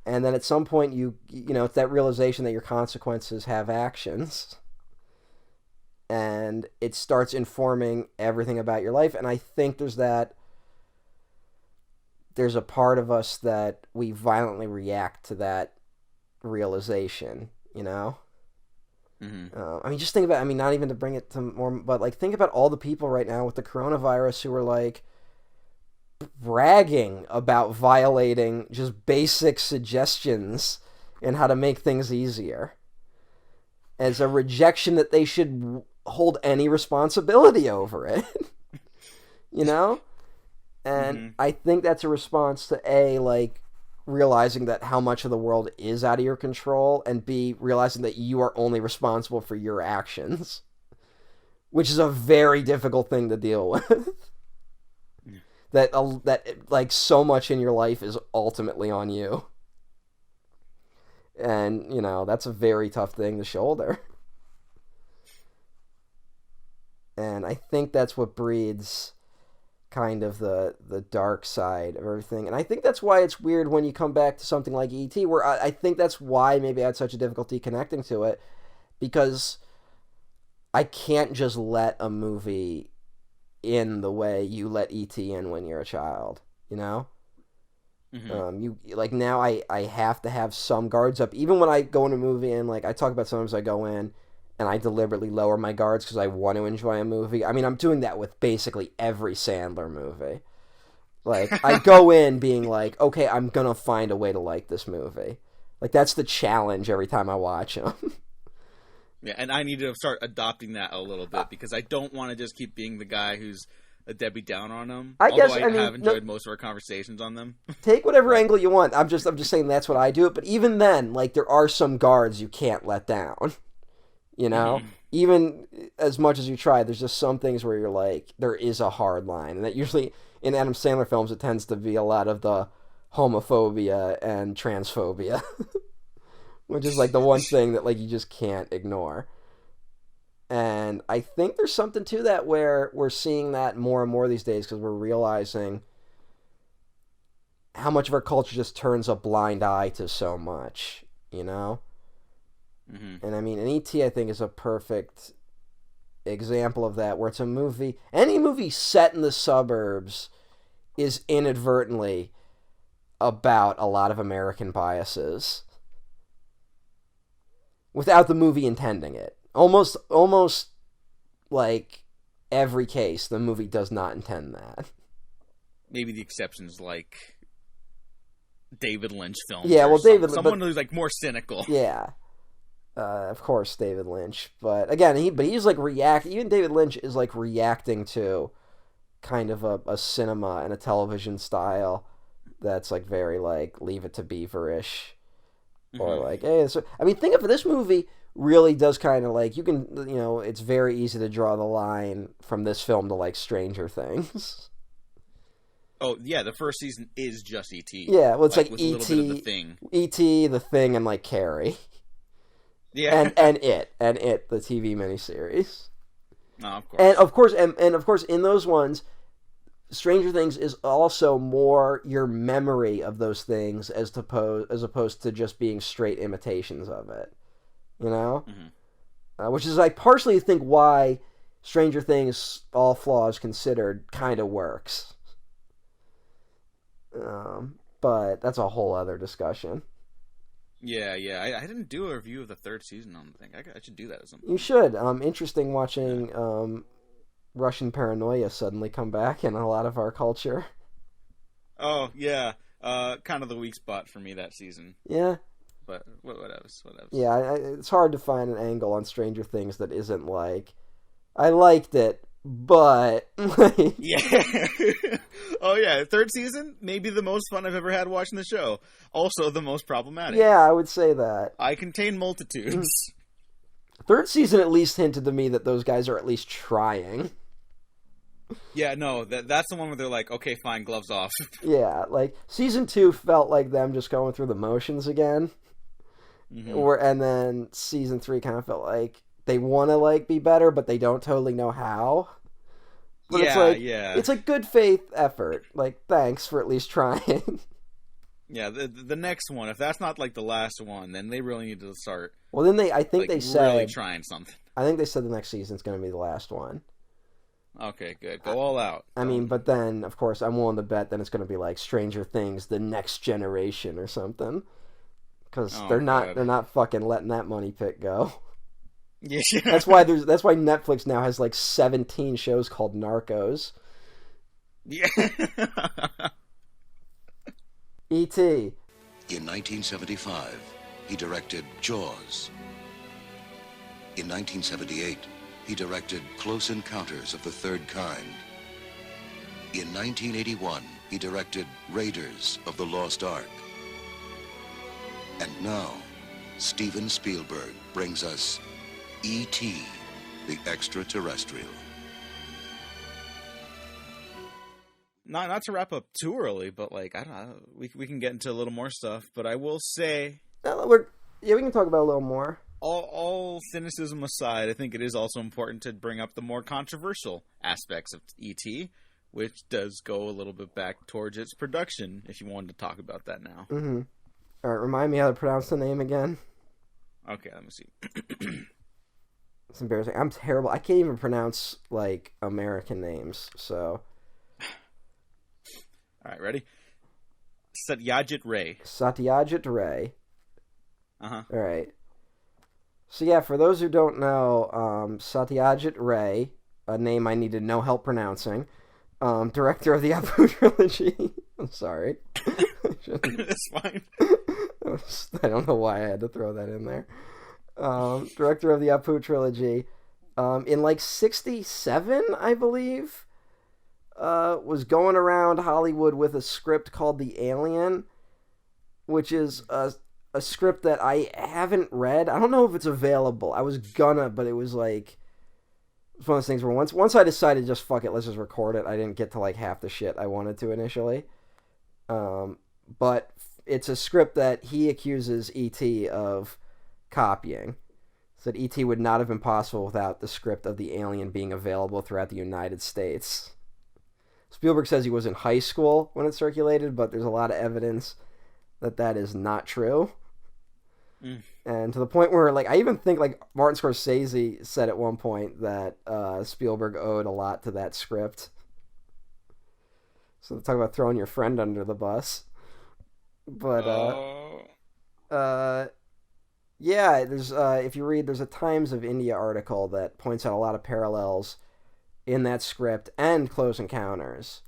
And then at some point it's that realization that your consequences have actions. And it starts informing everything about your life. And I think there's a part of us that we violently react to that realization, Mm-hmm. Just think about, not even to bring it to more, but, like, think about all the people right now with the coronavirus who are, like, bragging about violating just basic suggestions and how to make things easier as a rejection that they should hold any responsibility over it. And Mm-hmm. I think that's a response to like realizing that how much of the world is out of your control, and B, realizing that you are only responsible for your actions, which is a very difficult thing to deal with. That like so much in your life is ultimately on you, and that's a very tough thing to shoulder. And I think that's what breeds kind of the dark side of everything. And I think that's why it's weird when you come back to something like E.T., where I think that's why maybe I had such a difficulty connecting to it, because I can't just let a movie in the way you let E.T. in when you're a child, Mm-hmm. You like now I have to have some guards up, even when I go in a movie, and like I talk about sometimes I go in and I deliberately lower my guards because I want to enjoy a movie. I'm doing that with basically every Sandler movie. Like, I go in being like, okay, I'm going to find a way to like this movie. Like, that's the challenge every time I watch them. Yeah, and I need to start adopting that a little bit, because I don't want to just keep being the guy who's a Debbie Down on them. I guess, Although I mean, have enjoyed most of our conversations on them. Take whatever angle you want. I'm just saying that's what I do. But even then, like, there are some guards you can't let down. You know? Even as much as you try, there's just some things where you're like, there is a hard line. And that usually, in Adam Sandler films, it tends to be a lot of the homophobia and transphobia. Which is, like, the one thing that, like, you just can't ignore. And I think there's something to that where we're seeing that more and more these days because we're realizing how much of our culture just turns a blind eye to so much, you know? Mm-hmm. And I mean, E.T. I think is a perfect example of that, where it's a movie, any movie set in the suburbs is inadvertently about a lot of American biases without the movie intending it. Almost like every case, the movie does not intend that. Maybe the exceptions, like David Lynch films. Yeah, well, someone who's like more cynical. Yeah, of course, David Lynch. But again, he's like even David Lynch is like reacting to kind of a cinema and a television style that's like very like Leave It to Beaver-ish, or like, hey, I mean, think of this movie. Really does kind of like, you can, you know, it's very easy to draw the line from this film to like Stranger Things. Oh yeah, the first season is just E.T. Yeah, well, it's like with E.T., a little bit of the Thing. E.T., the Thing, and like Carrie. Yeah, and it, the TV miniseries. Oh, of course. And of course, in those ones, Stranger Things is also more your memory of those things as opposed to just being straight imitations of it. You know? Which is, I partially think, why Stranger Things, all flaws considered, kind of works. But that's a whole other discussion. Yeah. I didn't do a review of the third season on the thing. I should do that at some point. You should. Interesting watching Russian paranoia suddenly come back in a lot of our culture. Oh, yeah. Kind of the weak spot for me that season. Yeah. But what else? Yeah, it's hard to find an angle on Stranger Things that isn't like, I liked it, but... Yeah. Oh, yeah. Third season, maybe the most fun I've ever had watching the show. Also the most problematic. Yeah, I would say that. I contain multitudes. Third season at least hinted to me that those guys are at least trying. Yeah, no, that's the one where they're like, okay, fine, gloves off. Yeah, like, season 2 felt like them just going through the motions again. And then season 3 kind of felt like they want to like be better, but they don't totally know how. But it's like good faith effort. Like, thanks for at least trying. Yeah, the next one, if that's not like the last one, then they really need to start. Well, then they said really trying something. I think they said the next season's going to be the last one. Okay, good. Go all out. I mean, but then of course I'm willing to bet then it's going to be like Stranger Things: The Next Generation or something. Because they're not fucking letting that money pit go. Yeah. That's why Netflix now has like 17 shows called Narcos. Yeah. E.T. In 1975, he directed Jaws. In 1978, he directed Close Encounters of the Third Kind. In 1981, he directed Raiders of the Lost Ark. And now, Steven Spielberg brings us E.T., the Extraterrestrial. Not to wrap up too early, but like, I don't know, we can get into a little more stuff. But I will say, we can talk about a little more. All cynicism aside, I think it is also important to bring up the more controversial aspects of E.T., which does go a little bit back towards its production. If you wanted to talk about that now. Mm-hmm. All right, remind me how to pronounce the name again. Okay, let me see. It's embarrassing. I'm terrible. I can't even pronounce, like, American names, so... All right, ready? Satyajit Ray. Satyajit Ray. Uh-huh. All right. So, yeah, for those who don't know, Satyajit Ray, a name I needed no help pronouncing, director of the Apu trilogy. I'm sorry. It's fine. I don't know why I had to throw that in there. Director of the Apu trilogy. In like 1967, I believe, was going around Hollywood with a script called The Alien, which is a script that I haven't read. I don't know if it's available. I was gonna, but it was like it's one of those things where once I decided just fuck it, let's just record it. I didn't get to like half the shit I wanted to initially. But it's a script that he accuses E.T. of copying. Said E.T. would not have been possible without the script of The Alien being available throughout the United States. Spielberg says he was in high school when it circulated, but there's a lot of evidence that is not true. And to the point where, like, I even think, like, Martin Scorsese said at one point that Spielberg owed a lot to that script. So talk about throwing your friend under the bus. But, yeah, there's, if you read, there's a Times of India article that points out a lot of parallels in that script and Close Encounters.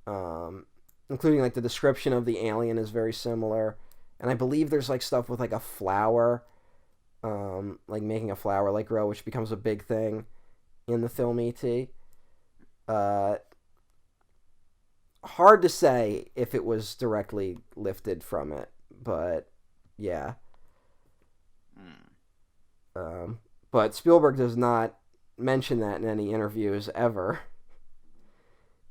Including, like, the description of the alien is very similar. And I believe there's, like, stuff with, like, a flower, like making a flower, like, grow, which becomes a big thing in the film E.T. Hard to say if it was directly lifted from it, but, yeah. But Spielberg does not mention that in any interviews ever.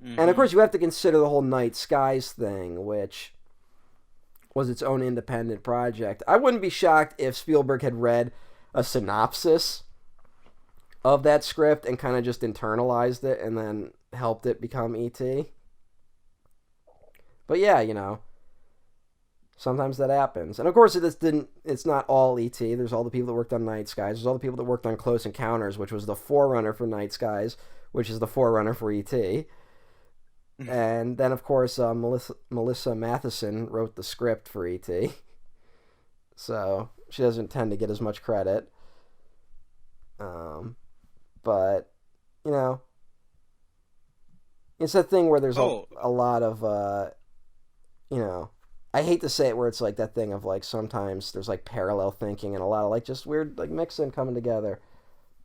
Mm-hmm. And, of course, you have to consider the whole Night Skies thing, which was its own independent project. I wouldn't be shocked if Spielberg had read a synopsis of that script and kind of just internalized it and then helped it become E.T. But yeah, you know, sometimes that happens. And of course it's not all E.T. There's all the people that worked on Night Skies. There's all the people that worked on Close Encounters, which was the forerunner for Night Skies, which is the forerunner for E.T. And then, of course, Melissa Matheson wrote the script for E.T. So she doesn't tend to get as much credit. But, you know, it's that thing where there's a lot of, you know, I hate to say it where it's like that thing of like sometimes there's like parallel thinking and a lot of like just weird like mixing coming together.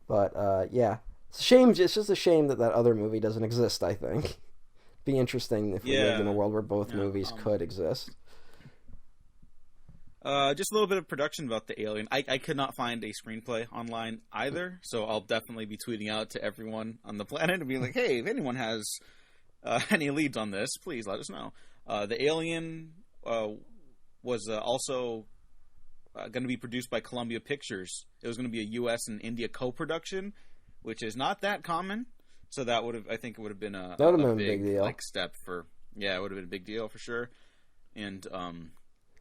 But, yeah, it's a shame. It's just a shame that other movie doesn't exist, I think. Be interesting if we lived in a world where both movies could exist. Just a little bit of production about the Alien. I could not find a screenplay online either, so I'll definitely be tweeting out to everyone on the planet and be like, hey, if anyone has any leads on this, please let us know. The Alien was also going to be produced by Columbia Pictures. It was going to be a U.S. and India co-production, which is not that common. So that would have, I think, it would have been a big deal. Like step for, it would have been a big deal for sure. And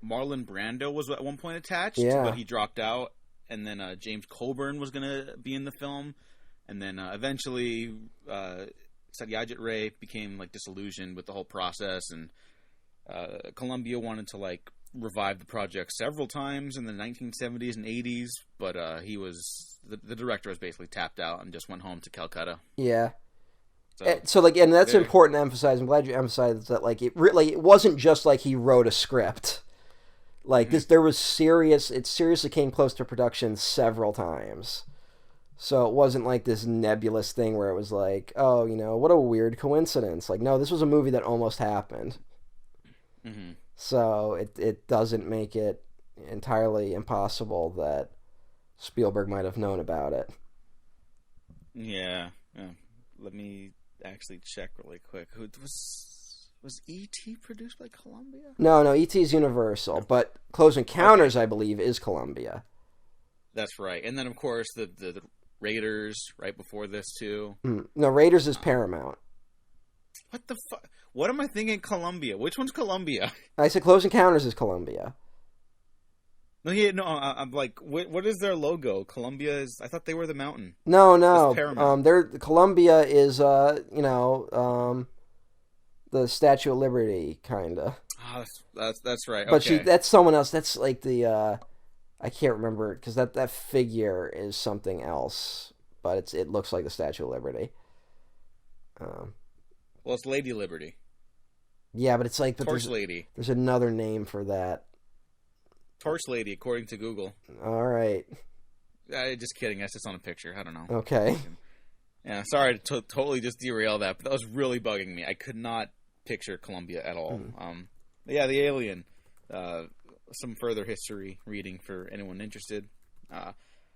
Marlon Brando was at one point attached, but he dropped out. And then James Coburn was going to be in the film, and then eventually Satyajit Ray became like disillusioned with the whole process, and Columbia wanted to like revive the project several times in the 1970s and 80s, but he was the director was basically tapped out and just went home to Calcutta. Yeah. So like, and that's important to emphasize. I'm glad you emphasized that. Like, it wasn't just like he wrote a script. Like this, there was it seriously came close to production several times. So it wasn't like this nebulous thing where it was like, oh, you know, what a weird coincidence. Like, no, this was a movie that almost happened. Mm-hmm. So it doesn't make it entirely impossible that Spielberg might have known about it. Yeah. Let me actually check really quick. Who was E.T. produced by Columbia? No, E.T. is Universal, but Close Encounters, I believe, is Columbia. That's right. And then, of course, the Raiders right before this, too. No, Raiders is Paramount. What the fuck? What am I thinking? Columbia? Which one's Columbia? I said Close Encounters is Columbia. No, I'm like, what is their logo? Columbia is. I thought they were the mountain. No. Columbia is the Statue of Liberty, kinda. Oh, that's right. But that's someone else. That's like the I can't remember because that figure is something else, but it looks like the Statue of Liberty. Well, it's Lady Liberty. Yeah, but it's like Torch Lady. There's another name for that. Torch Lady, according to Google. All right. Just kidding. That's just on a picture. I don't know. Okay. Yeah, sorry to totally just derail that, but that was really bugging me. I could not picture Columbia at all. Yeah, the alien. Some further history reading for anyone interested.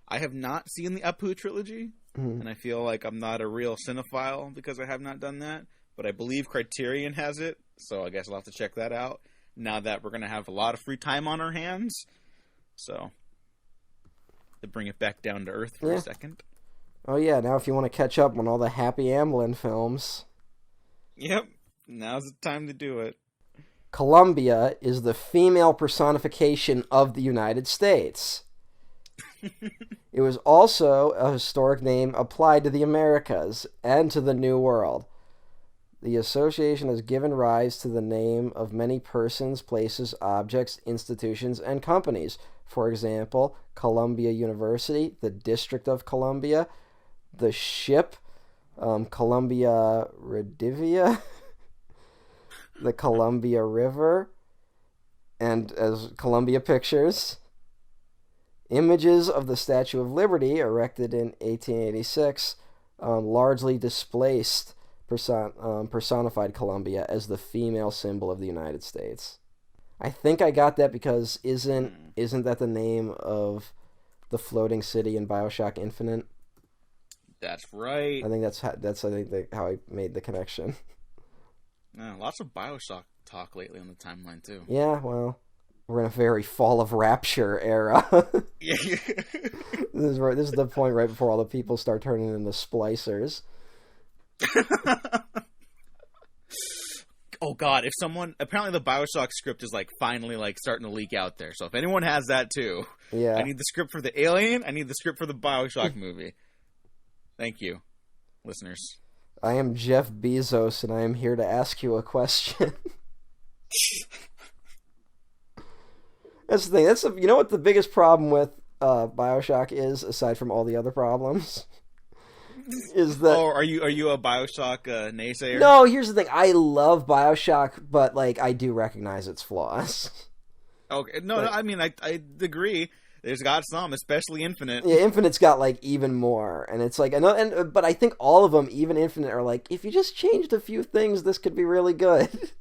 I have not seen the Apu trilogy, and I feel like I'm not a real cinephile because I have not done that, but I believe Criterion has it, so I guess I'll have to check that out now that we're going to have a lot of free time on our hands. So, to bring it back down to earth for a second. Oh yeah, now if you want to catch up on all the Happy Amblin films. Yep, now's the time to do it. Columbia is the female personification of the United States. It was also a historic name applied to the Americas and to the New World. The association has given rise to the name of many persons, places, objects, institutions, and companies. For example, Columbia University, the District of Columbia, the ship, Columbia Redivia, the Columbia River, and as Columbia Pictures. Images of the Statue of Liberty, erected in 1886, largely displaced personified Columbia as the female symbol of the United States. I think I got that because isn't that the name of the floating city in BioShock Infinite? That's right. I think that's how I made the connection. Yeah, lots of BioShock talk lately on the timeline too. Yeah, well, we're in a very Fall of Rapture era. Yeah. This is the point right before all the people start turning into splicers. Oh god, if someone apparently the BioShock script is like finally like starting to leak out there. So if anyone has that too, yeah. I need the script for the Alien, I need the script for the BioShock movie. Thank you, listeners. I am Jeff Bezos and I am here to ask you a question. That's the thing. You know what the biggest problem with BioShock is, aside from all the other problems? Is that... Oh, are you a BioShock naysayer? No, here's the thing. I love BioShock, but like I do recognize its flaws. Okay, no, I mean I agree. There's got some, especially Infinite. Yeah, Infinite's got like even more, and it's like but I think all of them, even Infinite, are like if you just changed a few things, this could be really good.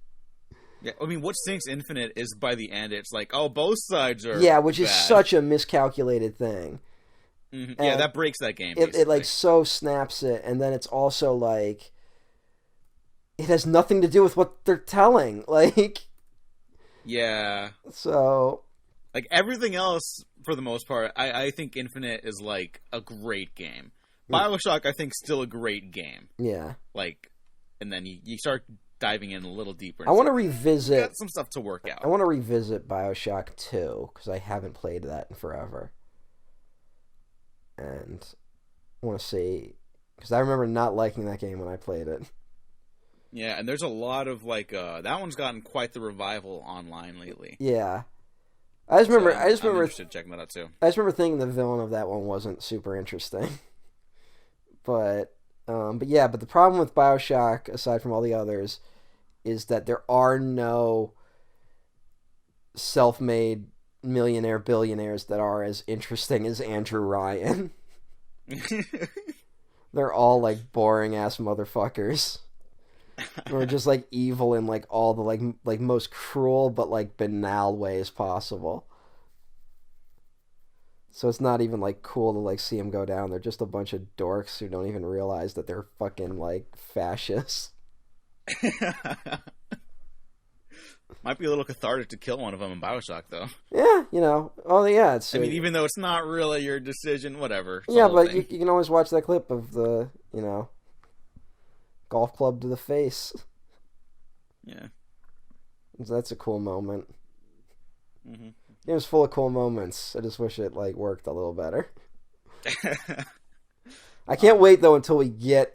Yeah, I mean, what stinks Infinite is by the end, it's like, oh, both sides are which bad. Is such a miscalculated thing. Mm-hmm. Yeah, that breaks that game. It like so snaps it, and then it's also like it has nothing to do with what they're telling. Like, yeah. So, like everything else, for the most part, I think Infinite is like a great game. BioShock, I think, still a great game. Yeah. Like, and then you start diving in a little deeper. I want to revisit. Got some stuff to work out. I want to revisit BioShock 2 because I haven't played that in forever. And I want to see, because I remember not liking that game when I played it. Yeah, and there's a lot of like that one's gotten quite the revival online lately. Yeah, I just remember. I'm interested in checking that out too. I just remember thinking the villain of that one wasn't super interesting. But the problem with BioShock, aside from all the others, is that there are no self-made millionaire billionaires that are as interesting as Andrew Ryan. They're all like boring ass motherfuckers. Or just like evil in like all the like most cruel but like banal ways possible. So it's not even like cool to like see them go down. They're just a bunch of dorks who don't even realize that they're fucking like fascists. Might be a little cathartic to kill one of them in BioShock, though. Yeah, you know. Oh, yeah. I mean, even though it's not really your decision, whatever. Yeah, but you can always watch that clip of the, golf club to the face. Yeah. That's a cool moment. Mm-hmm. It was full of cool moments. I just wish it, worked a little better. I can't wait, though, until we get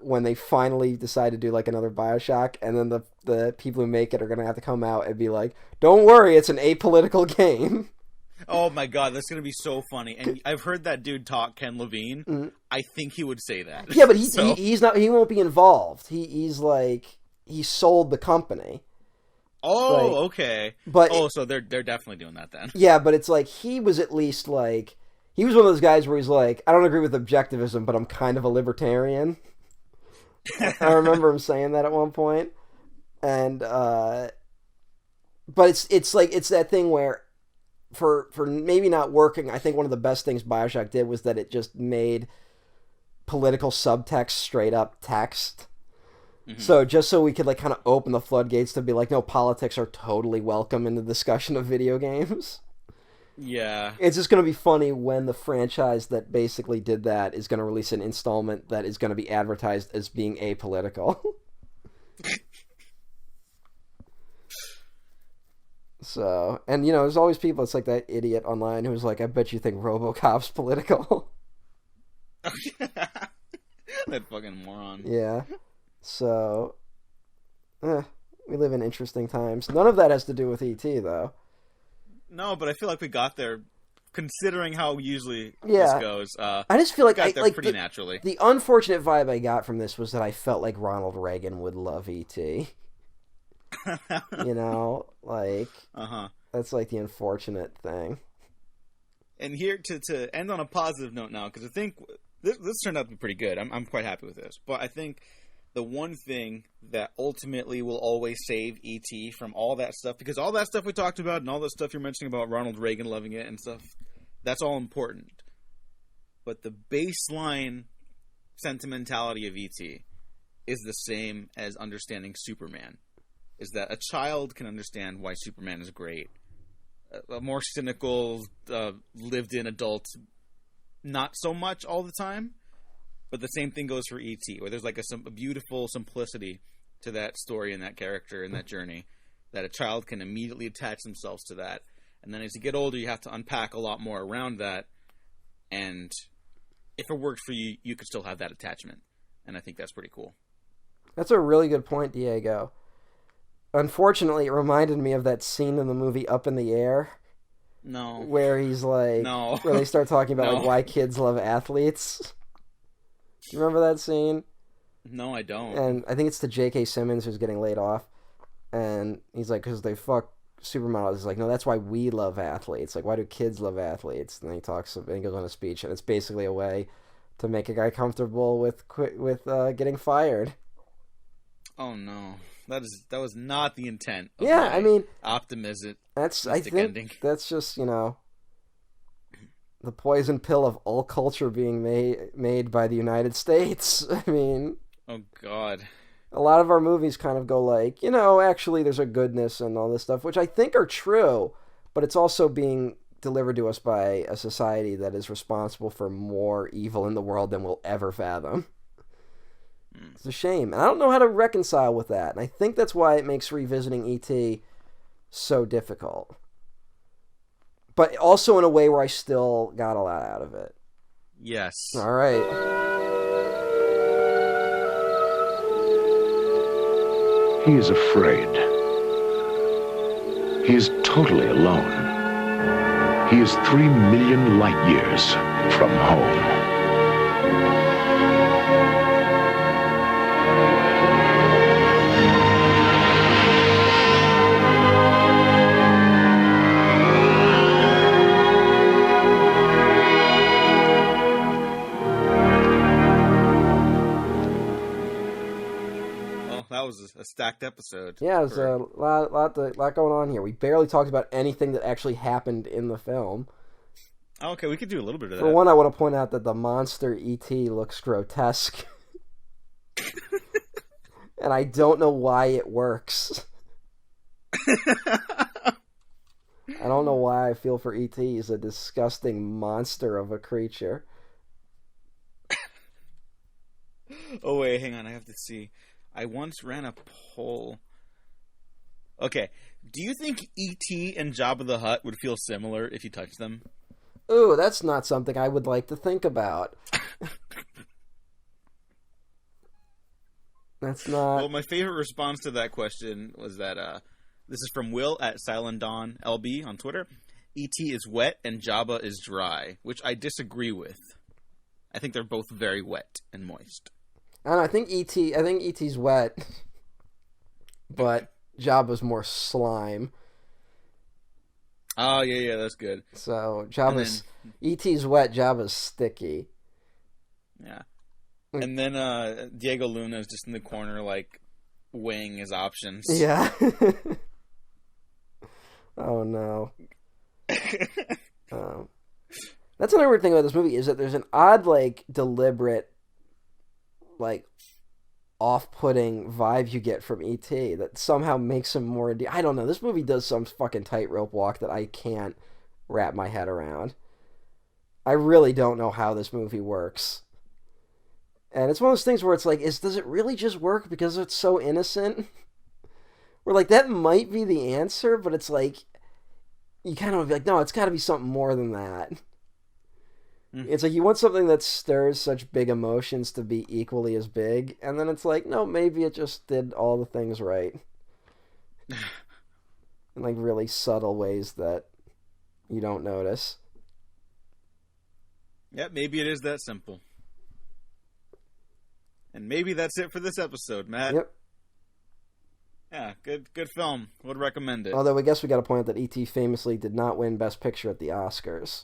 when they finally decide to do another BioShock, and then the people who make it are gonna have to come out and be like, "Don't worry, it's an apolitical game." Oh my god, that's gonna be so funny! And I've heard that dude talk, Ken Levine. Mm-hmm. I think he would say that. Yeah, but he's not. He won't be involved. He sold the company. Oh, okay. But so they're definitely doing that then. Yeah, but it's he was at least he was one of those guys where he's like, I don't agree with objectivism, but I'm kind of a libertarian. I remember him saying that at one point. And, but it's like, it's that thing where for maybe not working, I think one of the best things BioShock did was that it just made political subtext straight up text. Mm-hmm. So just so we could like kind of open the floodgates to be like, no, politics are totally welcome in the discussion of video games. Yeah. It's just going to be funny when the franchise that basically did that is going to release an installment that is going to be advertised as being apolitical. So, and there's always people, it's like that idiot online who's like, I bet you think RoboCop's political. That fucking moron. Yeah. So, we live in interesting times. None of that has to do with E.T., though. No, but I feel like we got there, considering how usually this goes. I just feel like got there pretty naturally. The unfortunate vibe I got from this was that I felt like Ronald Reagan would love E.T. That's like the unfortunate thing. And here to end on a positive note now, because I think this turned out to be pretty good. I'm quite happy with this, but I think the one thing that ultimately will always save E.T. from all that stuff, because all that stuff we talked about and all that stuff you're mentioning about Ronald Reagan loving it and stuff, that's all important. But the baseline sentimentality of E.T. is the same as understanding Superman. Is that a child can understand why Superman is great. A more cynical, lived-in adult, not so much all the time. But the same thing goes for E.T., where there's like a beautiful simplicity to that story and that character and that journey that a child can immediately attach themselves to that. And then as you get older, you have to unpack a lot more around that. And if it works for you, you could still have that attachment. And I think that's pretty cool. That's a really good point, Diego. Unfortunately, it reminded me of that scene in the movie Up in the Air. No. Where he's like... No. Where they start talking about like why kids love athletes. You remember that scene? No, I don't. And I think it's to J.K. Simmons who's getting laid off. And he's like, because they fuck supermodels. He's like, no, that's why we love athletes. Like, why do kids love athletes? And then he goes on a speech, and it's basically a way to make a guy comfortable with getting fired. Oh, no. That was not the intent of optimism. I think that's just, the poison pill of all culture being made by the United States. I mean... Oh, God. A lot of our movies kind of go like, actually there's a goodness and all this stuff, which I think are true, but it's also being delivered to us by a society that is responsible for more evil in the world than we'll ever fathom. It's a shame. And I don't know how to reconcile with that. And I think that's why it makes revisiting E.T. so difficult. But also in a way where I still got a lot out of it. Yes. All right. He is afraid. He is totally alone. He is 3 million light years from home. That was a stacked episode. Yeah, there's a lot going on here. We barely talked about anything that actually happened in the film. Okay, we could do a little bit of that. For one, I want to point out that the monster E.T. looks grotesque. And I don't know why it works. I don't know why I feel for E.T. He's a disgusting monster of a creature. Oh, wait, hang on. I have to see. I once ran a poll. Okay. Do you think E.T. and Jabba the Hutt would feel similar if you touched them? Ooh, that's not something I would like to think about. That's not... Well, my favorite response to that question was that, this is from Will at Silent Dawn LB on Twitter. E.T. is wet and Jabba is dry, which I disagree with. I think they're both very wet and moist. I don't know, I think E.T.'s wet, but Jabba's more slime. Oh, yeah, that's good. So Jabba's E.T.'s wet, Jabba's sticky. Yeah. And then Diego Luna is just in the corner, like, weighing his options. Yeah. Oh, no. That's another weird thing about this movie, is that there's an odd, like, deliberate, like, off-putting vibe you get from E.T. that somehow makes him more... I don't know. This movie does some fucking tightrope walk that I can't wrap my head around. I really don't know how this movie works. And it's one of those things where it's like, does it really just work because it's so innocent? We're like, that might be the answer, but it's like, you kind of be like, no, it's got to be something more than that. It's like, you want something that stirs such big emotions to be equally as big, and then it's like, no, maybe it just did all the things right. In like really subtle ways that you don't notice. Yeah, maybe it is that simple. And maybe that's it for this episode, Matt. Yep. Yeah, good film. Would recommend it. Although I guess we got to point out that E.T. famously did not win Best Picture at the Oscars.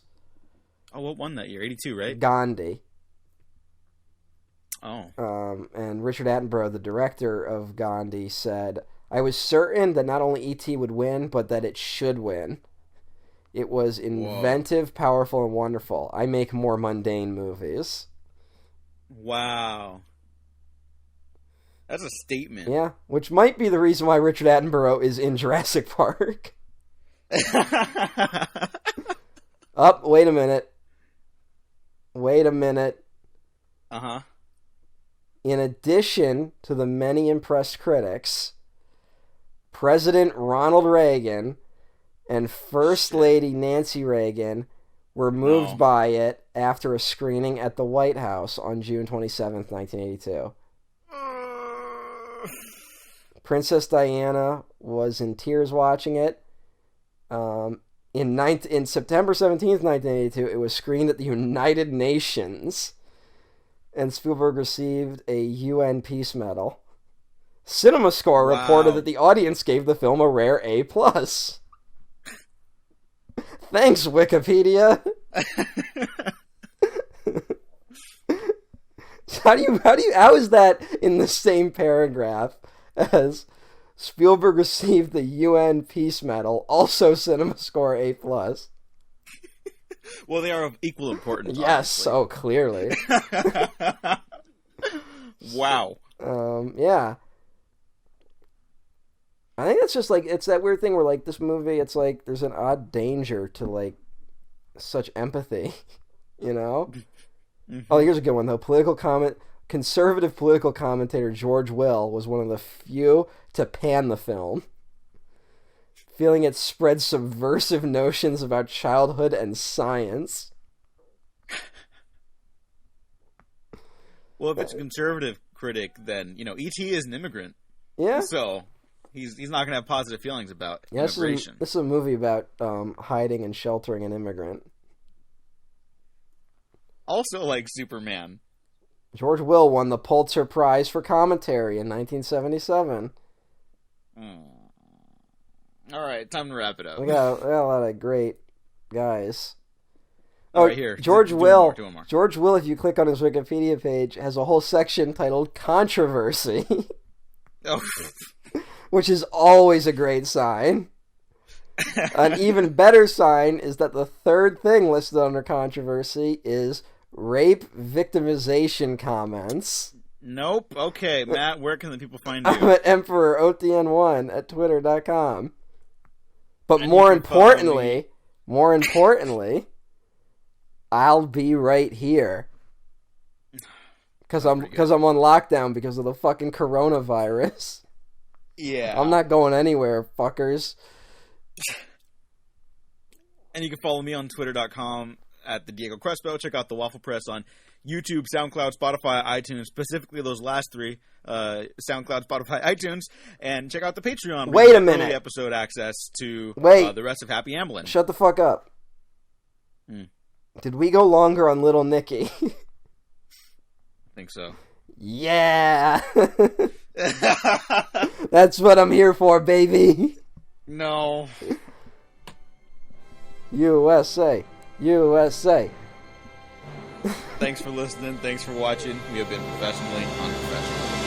Oh, what won that year? 82, right? Gandhi. Oh. And Richard Attenborough, the director of Gandhi, said, I was certain that not only E.T. would win, but that it should win. It was inventive, powerful, and wonderful. I make more mundane movies. Wow. That's a statement. Yeah, which might be the reason why Richard Attenborough is in Jurassic Park. Wait a minute. Uh-huh. In addition to the many impressed critics, President Ronald Reagan and First Lady Nancy Reagan were moved by it after a screening at the White House on June 27th, 1982. Princess Diana was in tears watching it. In September 17th, 1982, it was screened at the United Nations, and Spielberg received a UN Peace Medal. CinemaScore reported that the audience gave the film a rare A+. Thanks, Wikipedia. How is that in the same paragraph as Spielberg received the UN Peace Medal, also CinemaScore A+? Well, they are of equal importance. Yes, obviously. oh, clearly. Wow. Yeah. I think it's just like, it's that weird thing where like this movie, it's like there's an odd danger to like such empathy, you know? Mm-hmm. Oh, here's a good one though. Conservative political commentator George Will was one of the few to pan the film, feeling it spread subversive notions about childhood and science. Well, if it's a conservative critic, then, E.T. is an immigrant. Yeah. So he's not going to have positive feelings about immigration. This is a movie about hiding and sheltering an immigrant. Also like Superman. George Will won the Pulitzer Prize for commentary in 1977. All right, time to wrap it up. We got a lot of great guys. Right, here. George Do Will. one more. George Will, if you click on his Wikipedia page, has a whole section titled Controversy, Oh. which is always a great sign. An even better sign is that the third thing listed under controversy is rape victimization comments. Nope. Okay, Matt, where can the people find I'm you? at EmperorOTN1 at twitter.com. But And more you can follow importantly, I'll be right here. Because I'm on lockdown because of the fucking coronavirus. Yeah. I'm not going anywhere, fuckers. And you can follow me on twitter.com at the Diego Crespo. Check out the Waffle Press on YouTube, SoundCloud, Spotify, iTunes, specifically those last three, SoundCloud, Spotify, iTunes, and check out the Patreon. Wait a minute. Early episode access to Wait. The rest of Happy Amblin'. Shut the fuck up. Did we go longer on Little Nicky? I think so. Yeah. That's what I'm here for, baby. No. USA. USA. Thanks for listening. Thanks for watching. We have been professionally unprofessional.